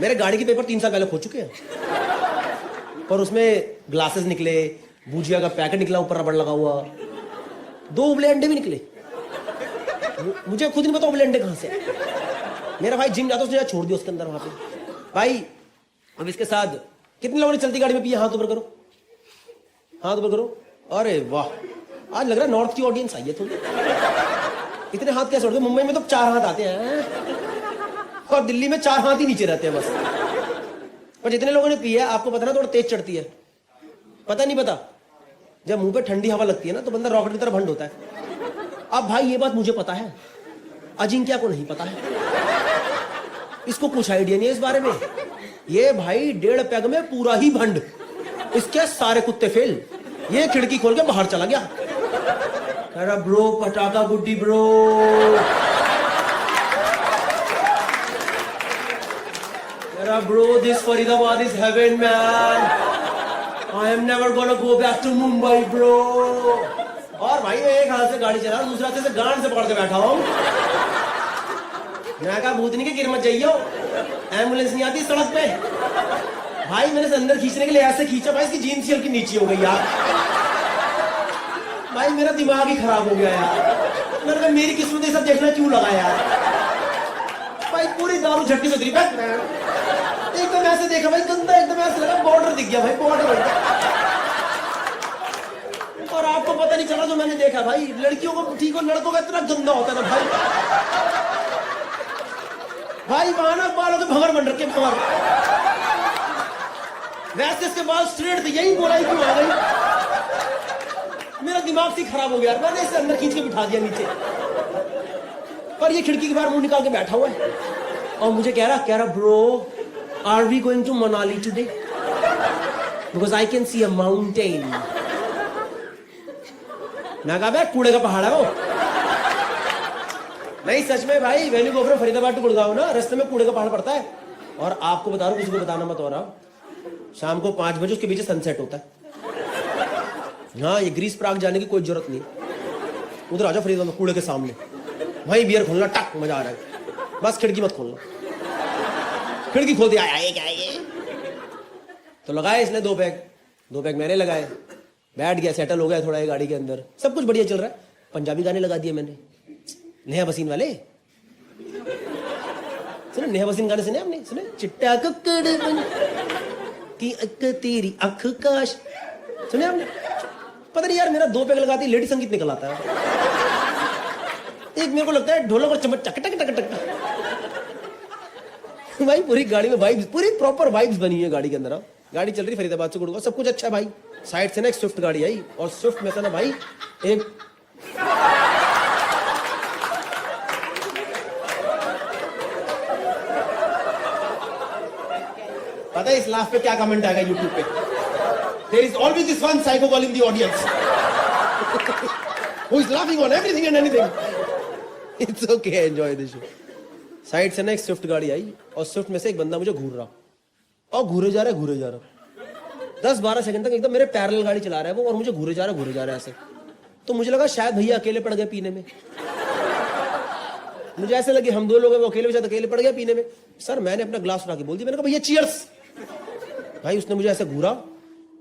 मेरे गाड़ी के पेपर 3 साल पहले खो चुके हैं, पर उसमें ग्लासेस निकले, भुजिया का पैकेट निकला, ऊपर रबड़ लगा हुआ, 2 उबले अंडे भी निकले। मुझे खुद नहीं पता उबले अंडे कहां से। मेरा भाई जिम जाता, उसने छोड़ दिया उसके अंदर वहां पे। भाई अब इसके साथ कितने लोगों ने चलती गाड़ी में पिया, हाथ ऊपर करो, हाथ ऊपर करो। अरे वाह, आज लग रहा है नॉर्थ की ऑडियंस आई है थोड़ी। इतने हाथ कैसे उड़ गए? मुंबई में तो 4 हाथ आते हैं और दिल्ली में 4 हाथ ही नीचे रहते हैं बस। पर जितने लोगों ने पिया, आपको पता ना थोड़ा तेज चढ़ती है, पता नहीं पता। जब मुंह पे ठंडी हवा लगती है ना तो बंदा रॉकेट की तरह भंड होता है। अब भाई ये बात मुझे पता है, अजिंक्य को नहीं पता है, इसको कुछ आइडिया नहीं है इस बारे में। ये भाई 1.5 पैग में पूरा ही भंड, इसके सारे कुत्ते फेल। ये खिड़की खोल के बाहर चला गया, कह रहा ब्रो पटाखा गुड्डी ब्रो। कह रहा bro this Faridabad is heaven man, I am never gonna go back to Mumbai bro. और भाई मैं एक हाथ से गाड़ी चला रहा हूं, दूसरे हाथ से गांड से पकड़ के बैठा हूं। मैं कहा भूतनी के गिर मत जाइयो, एम्बुलेंस नहीं आती सड़क पे। भाई मैंने इसे अंदर खींचने के लिए ऐसे खींचा, भाई इसकी जीन्स ही हल्की नीचे हो गई यार। भाई मेरा दिमाग ही खराब हो गया यार। मैंने कहा मेरी किस्मत ये सब देखना क्यों लगा यार। भाई पूरी दारू झट्टी से उतरी, एकदम ऐसे देखा भाई, गंदा एकदम ऐसे लगा बॉर्डर दिख गया भाई, बॉर्डर। और आपको पता नहीं चला जो मैंने देखा भाई, लड़कियों को ठीक हो, लड़कों का इतना गंदा होता है ना भाई। भाई वहां ना बालों के भंवर बन रखे, भंवर। वैसे इसके बाल स्ट्रेट थे, यही बोलाई क्यों आ गई। मेरा दिमाग से खराब हो गया, मैंने इसे अंदर खींच के बिठा दिया नीचे। पर ये खिड़की के बाहर मुंह निकाल के बैठा हुआ है और मुझे कह रहा bro are we going to Manali today, because I can see a mountain. मैं कहा भाई कूड़े का पहाड़ है वो। नहीं सच में भाई, when you go from Faridabad to Gurgaon ना, रास्ते में कूड़े का पहाड़ पड़ता है। और आपको बता रहा हूं, किसी को बताना मत हो रहा, शाम को 5 बजे उसके पीछे सनसेट होता है। हाँ, ये ग्रीस प्राग जाने की कोई जरूरत नहीं, उधर आ जाओ फरीदाबाद में कूड़े के सामने, वहीं बियर खोलना, टक मजा आ रहा है। बस खिड़की मत खोलना, खिड़की खोल दिया, आए क्या ये। तो लगाए इसने 2 पैग मैंने लगाए, बैठ गया, सेटल हो गया थोड़ा ये गाड़ी के अंदर, सब कुछ बढ़िया चल रहा है। पंजाबी गाने लगा दिए मैंने, नेहा बसीन वाले। सुने नेहा बसीन गाने सुने आपने? सुने चिट्टा कुक्कड़ बन की अक तेरी अख काश, सुने आपने? पता नहीं यार, मेरा 2 पैग लगाती लेडी संगीत निकल आता है। एक मेरे को लगता है ढोलक और चम्मच टक टक टक टक। भाई पूरी गाड़ी में वाइब्स, पूरी प्रॉपर वाइब्स बनी है गाड़ी के अंदर। गाड़ी चल रही फरीदाबाद से गुड़गांव, सब कुछ अच्छा है भाई। साइड से ना एक स्विफ्ट गाड़ी आई, और स्विफ्ट में था ना भाई एक पता है इस लाफ पे क्या कमेंट आएगा यूट्यूब पे? There is always this one psycho girl in the audience who is laughing on everything and anything. It's okay, enjoy the show. Side से ना एक स्विफ्ट गाड़ी आई और स्विफ्ट में से एक बंदा मुझे घूर रहा, और घूरे जा रहा है 10-12 सेकंड तक एकदम मेरे पैरेलल गाड़ी चला रहा है वो, और मुझे घूरे जा रहा है ऐसे। तो मुझे लगा शायद भैया अकेले पड़ गए पीने में। मुझे ऐसे लगे हम 2 लोग हैं, वो अकेले पड़ गया पीने में। सर मैंने अपना ग्लास उठा के बोल दिया, मैंने कहा भैया चीयर्स। भाई उसने मुझे ऐसे घूरा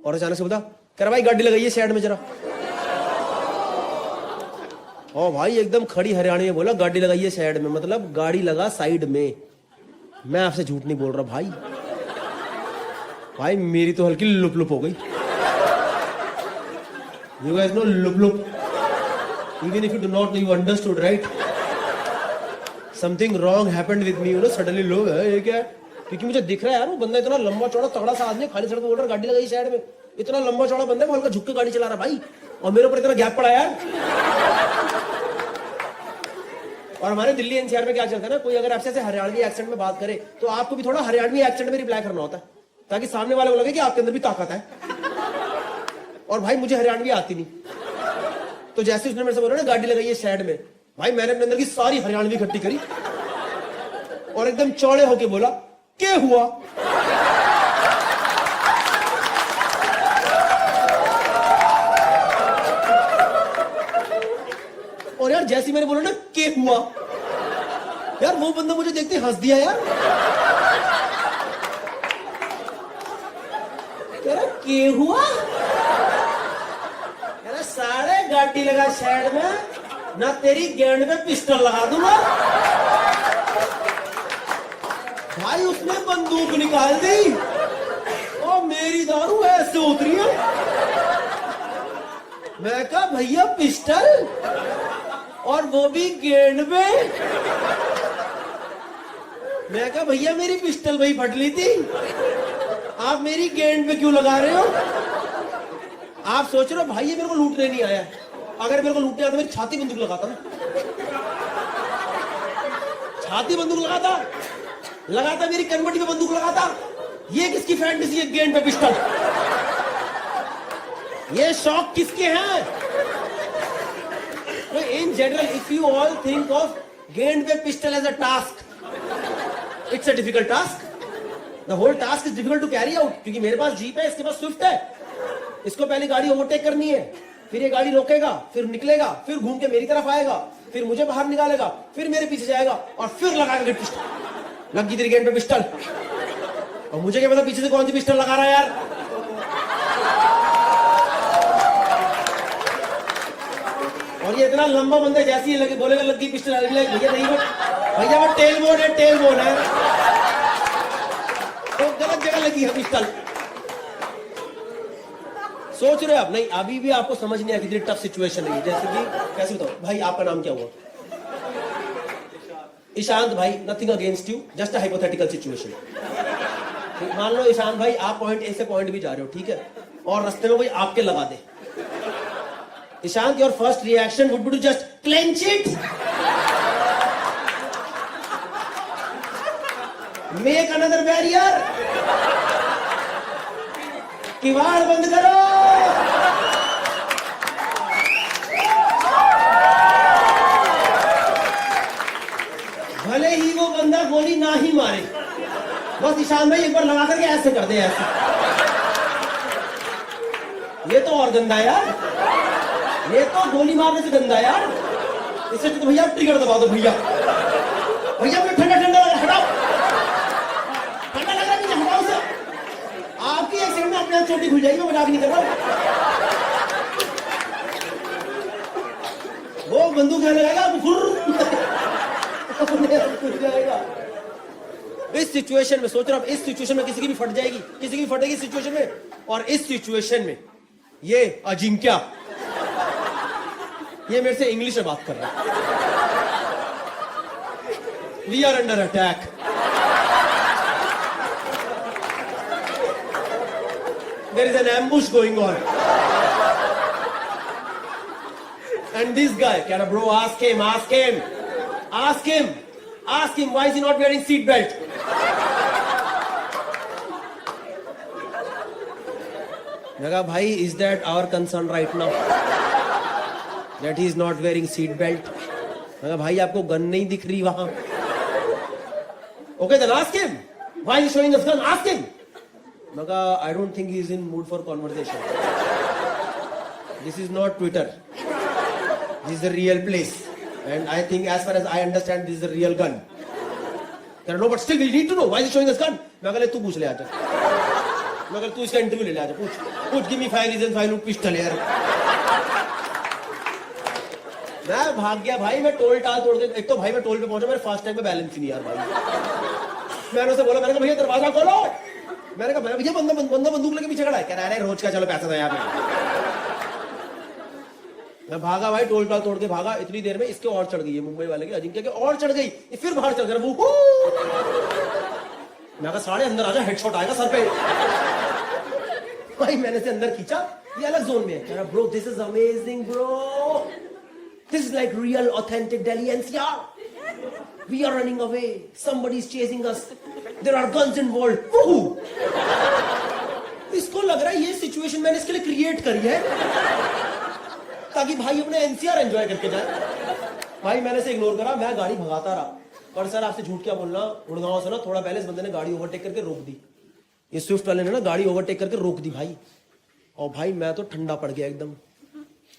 और अचानक से बोला, कह रहा भाई गाड़ी लगाइए साइड में जरा। और भाई एकदम खड़ी हरियाणी में बोला गाड़ी लगाइए साइड में, मतलब गाड़ी लगा साइड में। मैं आपसे झूठ नहीं बोल रहा भाई, मेरी तो हल्की लुप हो गई। You guys know lup. Even if you do not know, you understood, right? Something wrong happened with me, suddenly लोग ये क्या? क्योंकि मुझे दिख रहा है यार वो बंदा इतना लंबा चौड़ा तगड़ा सा आदमी, खाली सड़क पे बोल रहा गाड़ी लगाई साइड में, इतना लंबा चौड़ा बंदा है, वो हल्का झुक के गाड़ी चला रहा भाई, और मेरे ऊपर इतना गैप पड़ा यार। और हमारे दिल्ली एनसीआर में क्या चलता है ना, कोई अगर आपसे ऐसे हरियाणवी एक्सेंट में बात करे तो आपको भी थोड़ा हरियाणवी एक्सेंट में रिप्लाई करना होता है, ताकि सामने वाले को लगे कि आपके अंदर भी ताकत है। और भाई मुझे हरियाणवी आती नहीं, तो जैसे उसने मेरे से बोला ना गाड़ी लगाई है साइड में, भाई मैंने अपने अंदर की सारी हरियाणवी इकट्ठी करी और एकदम चौड़े होके बोला क्या हुआ। और यार जैसे मैंने बोला ना क्या हुआ, यार वो बंदा मुझे देखते हंस दिया यार, कह रहा क्या हुआ, कह रहा सारे गाड़ी लगा साइड में, ना तेरी गेंद में पिस्टल लगा दूंगा। भाई उसने बंदूक निकाल दी और मेरी दारू ऐसे उतरी है। मैं कहा भैया पिस्टल, और वो भी गेंद में। मैं कहा भैया मेरी पिस्टल वही फट ली थी, आप मेरी गेंद पे क्यों लगा रहे हो। आप सोच रहे हो भाई ये मेरे को लूटने नहीं आया, अगर मेरे को लूटने आता मेरी छाती बंदूक लगाता ना, छाती बंदूक लगाता मेरी कन्वर्टी पे बंदूक लगाता। ये किसकी फैंटेसी है, गेंद पे पिस्टल, ये शौक किसके हैं। In general if you all think of गेंद पे pistol as a task, it's a difficult task, the whole task is difficult to carry out. क्योंकि मेरे पास जीप है, इसके पास स्विफ्ट है, इसको पहले गाड़ी ओवरटेक करनी है, फिर ये गाड़ी रोकेगा, फिर निकलेगा, फिर घूम के मेरी तरफ आएगा, फिर मुझे बाहर निकालेगा, फिर मेरे पीछे जाएगा और फिर लगाएगा पिस्टल। लग गई तेरी गेंद पे पिस्टल, और मुझे क्या पता पीछे से कौन सी पिस्टल लगा रहा है यार। और ये इतना लंबा बंदा जैसे ही लगे बोलेगा लग गई पिस्टल, भैया नहीं भैया वो टेल बोन है, टेल बोन है, तो गलत जगह लगी है पिस्टल। सोच रहे हो आप, नहीं अभी भी आपको समझ नहीं आया कितनी टफ सिचुएशन है। जैसे कि कैसे बताओ भाई, आपका नाम क्या हुआ? ईशांत भाई, nothing against you, just a hypothetical situation. मान लो ईशांत भाई आप पॉइंट ए से पॉइंट बी जा रहे हो, ठीक है, और रास्ते में कोई आपके लगा दे। Ishant your first reaction would be to just clench it, make another barrier, किवाड़ बंद करो। भले ही वो बंदा गोली ना ही मारे, बस ईशान भाई एक बार लगा करके ऐसे कर दे, ऐसे। ये तो और गंदा है यार, ये तो गोली मारने से गंदा है यार। इससे तो भैया ट्रिगर दबा दो, भैया भैया मुझे ठंडा ठंडा लगा, हटाओ, ठंडा लग रहा है मुझे, हटाओ से। आपकी एक सेकंड में अपने आप चोटी खुल जाएगी, मैं मजाक नहीं कर रहा। वो बंदूक लगाएगा, खुल जाएगा। इस सिचुएशन में सोच रहा हूं, इस सिचुएशन में किसी की भी फट जाएगी, किसी की भी फटेगी सिचुएशन में। और इस सिचुएशन में ये अजिंक्य, ये मेरे से इंग्लिश में बात कर रहा है। We are under attack. There is an ambush going on, and this guy, can bro ask him, ask him, ask him why is he not wearing seat belt. मैं कहा भाई is that our concern right now that he is not wearing seat belt. मैं कहा भाई आपको गन नहीं दिख रही वहां? Okay then ask him why is he showing us gun, ask him. मैं कहा I don't think he is in mood for conversation. This is not Twitter, this is a real place. And I think as far as I understand this is a real gun. There are no, but still we need to know why is he showing us gun. मैं कहले तू पूछ ले आजा, मैं कहले तू इसका इंटरव्यू ले ले आजा, पूछ give me 5 reasons why you pistol यार। मैं भाग गया भाई, मैं टोल टाल तोड़ के, एक तो भाई मैं टोल पे पहुंचा, मेरे फास्ट टैग में बैलेंस ही नहीं यार भाई। मैंने उसे बोला, मैंने कहा भैया दरवाजा खोलो, मैंने कहा भैया बंदा बंदूक लेके पीछे खड़ा है, कह रहा है रोज का चलो पैसा था यहाँ पे। मैं भागा भाई, टोल टाल तोड़ के भागा, इतनी देर में इसके और चढ़ गई है, मुंबई वाले के अजिंक्य के और चढ़ गई, फिर बाहर चढ़ कर मैं कहा साढ़े अंदर आजा, हेडशॉट आएगा सर पे। भाई मैंने से अंदर खींचा, ये अलग जोन में है। कह रहा bro this is amazing bro, this is like real authentic Delhi NCR, we are running away, somebody is chasing us, there are guns involved. इसको लग रहा है ये सिचुएशन मैंने इसके लिए क्रिएट करी है ताकि भाई अपने एनसीआर एंजॉय करके जाए। भाई मैंने से इग्नोर करा, मैं गाड़ी भगाता रहा। पर सर आपसे झूठ क्या बोलना, गुड़गांव से ना थोड़ा पहले इस बंदे ने गाड़ी ओवरटेक करके रोक दी, ये स्विफ्ट वाले ने ना गाड़ी ओवरटेक करके रोक दी भाई। और भाई मैं तो ठंडा पड़ गया एकदम,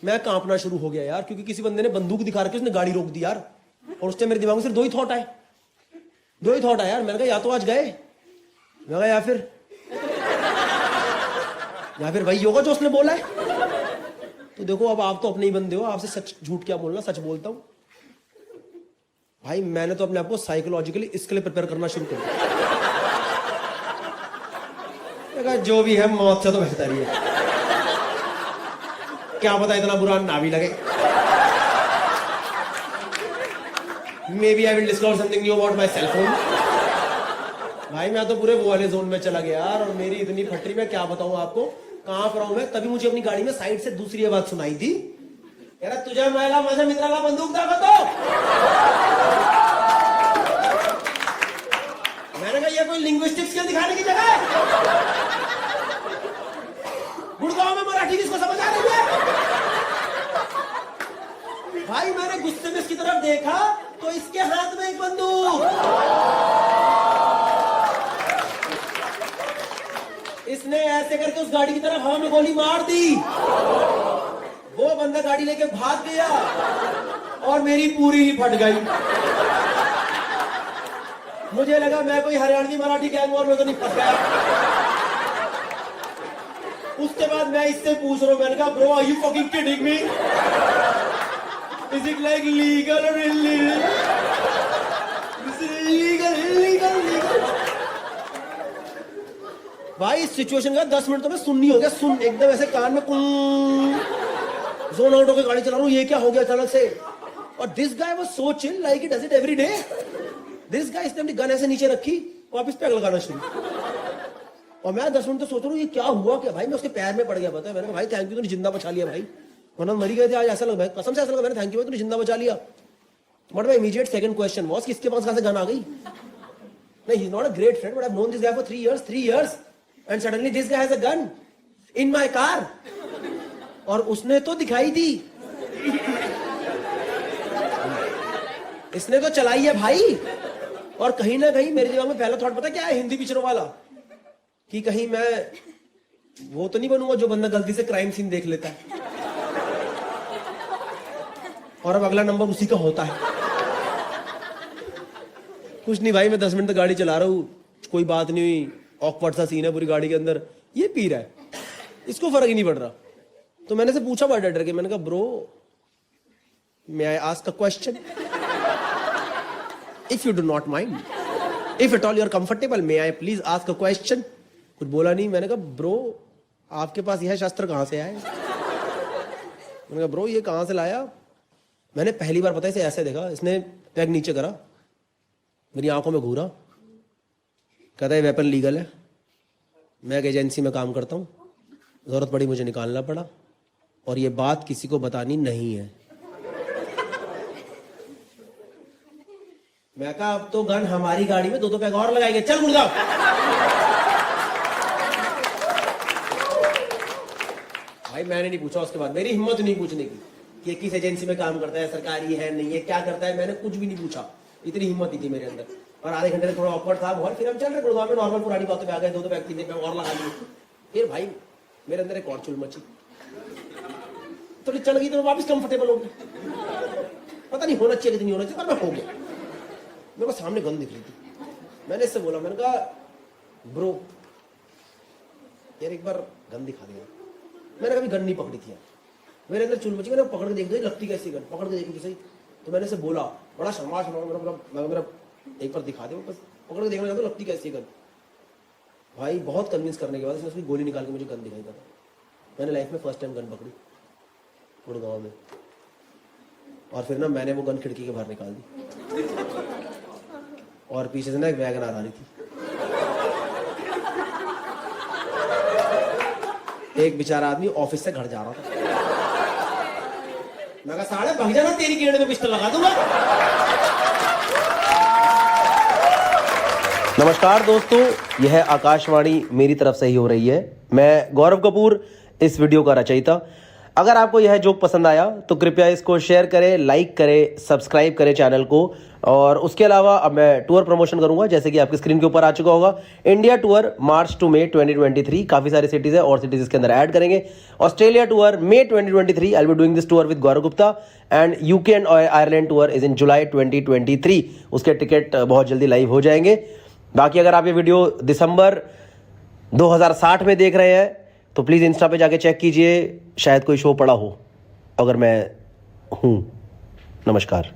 मैं कांपना शुरू हो गया यार, क्योंकि किसी बंदे ने बंदूक दिखा रखी उसने गाड़ी रोक दी यार। और उससे मेरे दिमाग में सिर्फ दो ही थॉट आए यार। मैंने कहा या तो आज गए, मैं कहा या फिर वही होगा जो उसने बोला है। तो देखो अब आप तो अपने ही बंदे हो, आपसे सच झूठ क्या बोलना, सच बोलता हूं भाई। मैंने तो अपने आप को साइकोलॉजिकली इसके लिए प्रिपेयर करना शुरू कर दिया, जो भी है मौत से तो बेहतर ही है, क्या पता इतना बुरा ना भी लगे। Maybe I will discover something new about my cell phone. भाई मैं तो पूरे वो वाले जोन में चला गया यार, और मेरी इतनी फटरी, मैं क्या बताऊं आपको कहां पर हूं मैं। तभी मुझे अपनी गाड़ी में साइड से दूसरी आवाज सुनाई थी, यार तुझे महिला माझ्या मित्राला बंदूक दाखवतो। मैंने कहा ये कोई लिंग्विस्टिक्स स्किल दिखाने की जगह है, गुड़गांव में मराठी किसको समझ आ रही है। भाई मैंने गुस्से में इसकी तरफ देखा तो इसके हाथ में एक बंदूक, इसने ऐसे करके उस गाड़ी की तरफ हवा में गोली मार दी। वो बंदा गाड़ी लेके भाग गया और मेरी पूरी ही फट गई। मुझे लगा मैं कोई हरियाणवी मराठी गैंग और में तो नहीं फंस गया। उसके बाद मैं इससे पूछ रहा हूं, मैंने कहा bro are you fucking kidding me, is it like legal और इलीगल, भाई इस सिचुएशन का 10 मिनट तो मैं सुननी हो गया, सुन एकदम ऐसे कान में जोन आउट होकर गाड़ी चला रहा हूं, ये क्या हो गया अचानक से। और this guy was so chill like he does it every day. This guy इसने अपनी गन ऐसे नीचे रखी, वापस पैक लगाना शुरू। और मैं 10 मिनट तो सोच रहा हूँ ये क्या हुआ क्या। भाई मैं उसके पैर में पड़ गया, पता है। मैंने कहा भाई थैंक यू, तूने जिंदा बचा लिया भाई, वरना मरी गए थे आज। ऐसा लगा कसम से ऐसा लगा, मैंने थैंक यू तूने जिंदा बचा लिया। But my immediate second question was किसके पास कहां से गन आ गई। नहीं, he is not a great friend, but I have known this guy for 3 years and suddenly this guy has a gun in my car. और उसने तो दिखाई दी, इसने तो चलाई है भाई। और कहीं ना कहीं मेरे दिमाग में पहला थॉट पता क्या है, हिंदी पिक्चरों वाला, कि कहीं मैं वो तो नहीं बनूंगा जो बंदा गलती से क्राइम सीन देख लेता है और अब अगला नंबर उसी का होता है। कुछ नहीं भाई, मैं 10 मिनट तक गाड़ी चला रहा हूँ, कोई बात नहीं हुई, ऑकवर्ड सा सीन है पूरी गाड़ी के अंदर, ये पी रहा है, इसको फर्क ही नहीं पड़ रहा। तो मैंने से पूछा बड़ा डर के, मैंने कहा bro may I ask a question, if you do not mind, if at all you are comfortable, may I please ask a question. कुछ बोला नहीं। मैंने कहा ब्रो आपके पास यह शस्त्र कहां से आए। मैंने कहा ब्रो ये कहां से लाया। मैंने पहली बार पता है इसे ऐसे देखा, इसने पैग नीचे करा, मेरी आंखों में घूरा, कहता है वेपन लीगल है, मैं एक एजेंसी में काम करता हूं, जरूरत पड़ी मुझे निकालना पड़ा, और ये बात किसी को बतानी नहीं है। मैं कहा अब तो गन हमारी गाड़ी में 2 पैग और लगाएंगे, चल गुड़गांव। भाई मैंने नहीं पूछा उसके बाद, मेरी हिम्मत नहीं पूछने की कि ये किस एजेंसी में काम करता है, सरकारी है नहीं है, क्या करता है, मैंने कुछ भी नहीं पूछा। इतनी हिम्मत ही थी मेरे अंदर। और आधे घंटे से थोड़ा ऑकवर्ड था बहुत, फिर हम चल रहे गुड़गांव में, नॉर्मल पुरानी बातों पे आ गए, 2 पैग 3 पैग और लगा लिए। फिर भाई मेरे अंदर एक और चुल मची, थोड़ी चढ़ गई तो वापस कंफर्टेबल हो गया। पता नहीं होना चाहिए कि नहीं होना चाहिए, पर मैं हो गया। मेरे को सामने गन दिख रही थी, मैंने इससे बोला, मैंने कहा ब्रो यार एक बार गन दिखा दिया। मैंने कभी गन नहीं पकड़ी थी यार, मेरे अंदर चुल मची, मैंने पकड़ के देख दी लगती कैसी गन, पकड़ के देखी सही। तो मैंने इससे बोला बड़ा शर्मा मेरा एक बार दिखा दे, बस पकड़ के देखना चाहता लगती कैसी गन। भाई बहुत कन्विंस करने के बाद इसने उसकी गोली निकाल के मुझे गन दिखाई था। मैंने लाइफ में फर्स्ट टाइम गन पकड़ी गुड़गांव में, और फिर ना मैंने वो गन खिड़की के बाहर निकाल दी, और पीछे से ना एक वैगन आ रही थी। एक बेचारा आदमी ऑफिस से घर जा रहा था। मैं कहा साले भाग जाना, तेरी गेड़ में पिस्टल लगा दूंगा। नमस्कार दोस्तों, यह आकाशवाणी मेरी तरफ से ही हो रही है। मैं गौरव कपूर, इस वीडियो का रचयिता। अगर आपको यह जोक पसंद आया तो कृपया इसको शेयर करें, लाइक करें, सब्सक्राइब करें चैनल को। और उसके अलावा अब मैं टूर प्रमोशन करूंगा, जैसे कि आपकी स्क्रीन के ऊपर आ चुका होगा। इंडिया टूर मार्च टू मई 2023, काफ़ी सारी सिटीज़ है और सिटीज़ इसके अंदर ऐड करेंगे। Australia tour May 2023, I will be doing this tour with Gaurav Gupta. And UK and Ireland tour is in July 2023। उसके टिकट बहुत जल्दी लाइव हो जाएंगे। बाकी अगर आप ये वीडियो दिसंबर 2060 में देख रहे हैं तो प्लीज़ इंस्टा पे जाके चेक कीजिए, शायद कोई शो पड़ा हो, अगर मैं हूँ। नमस्कार।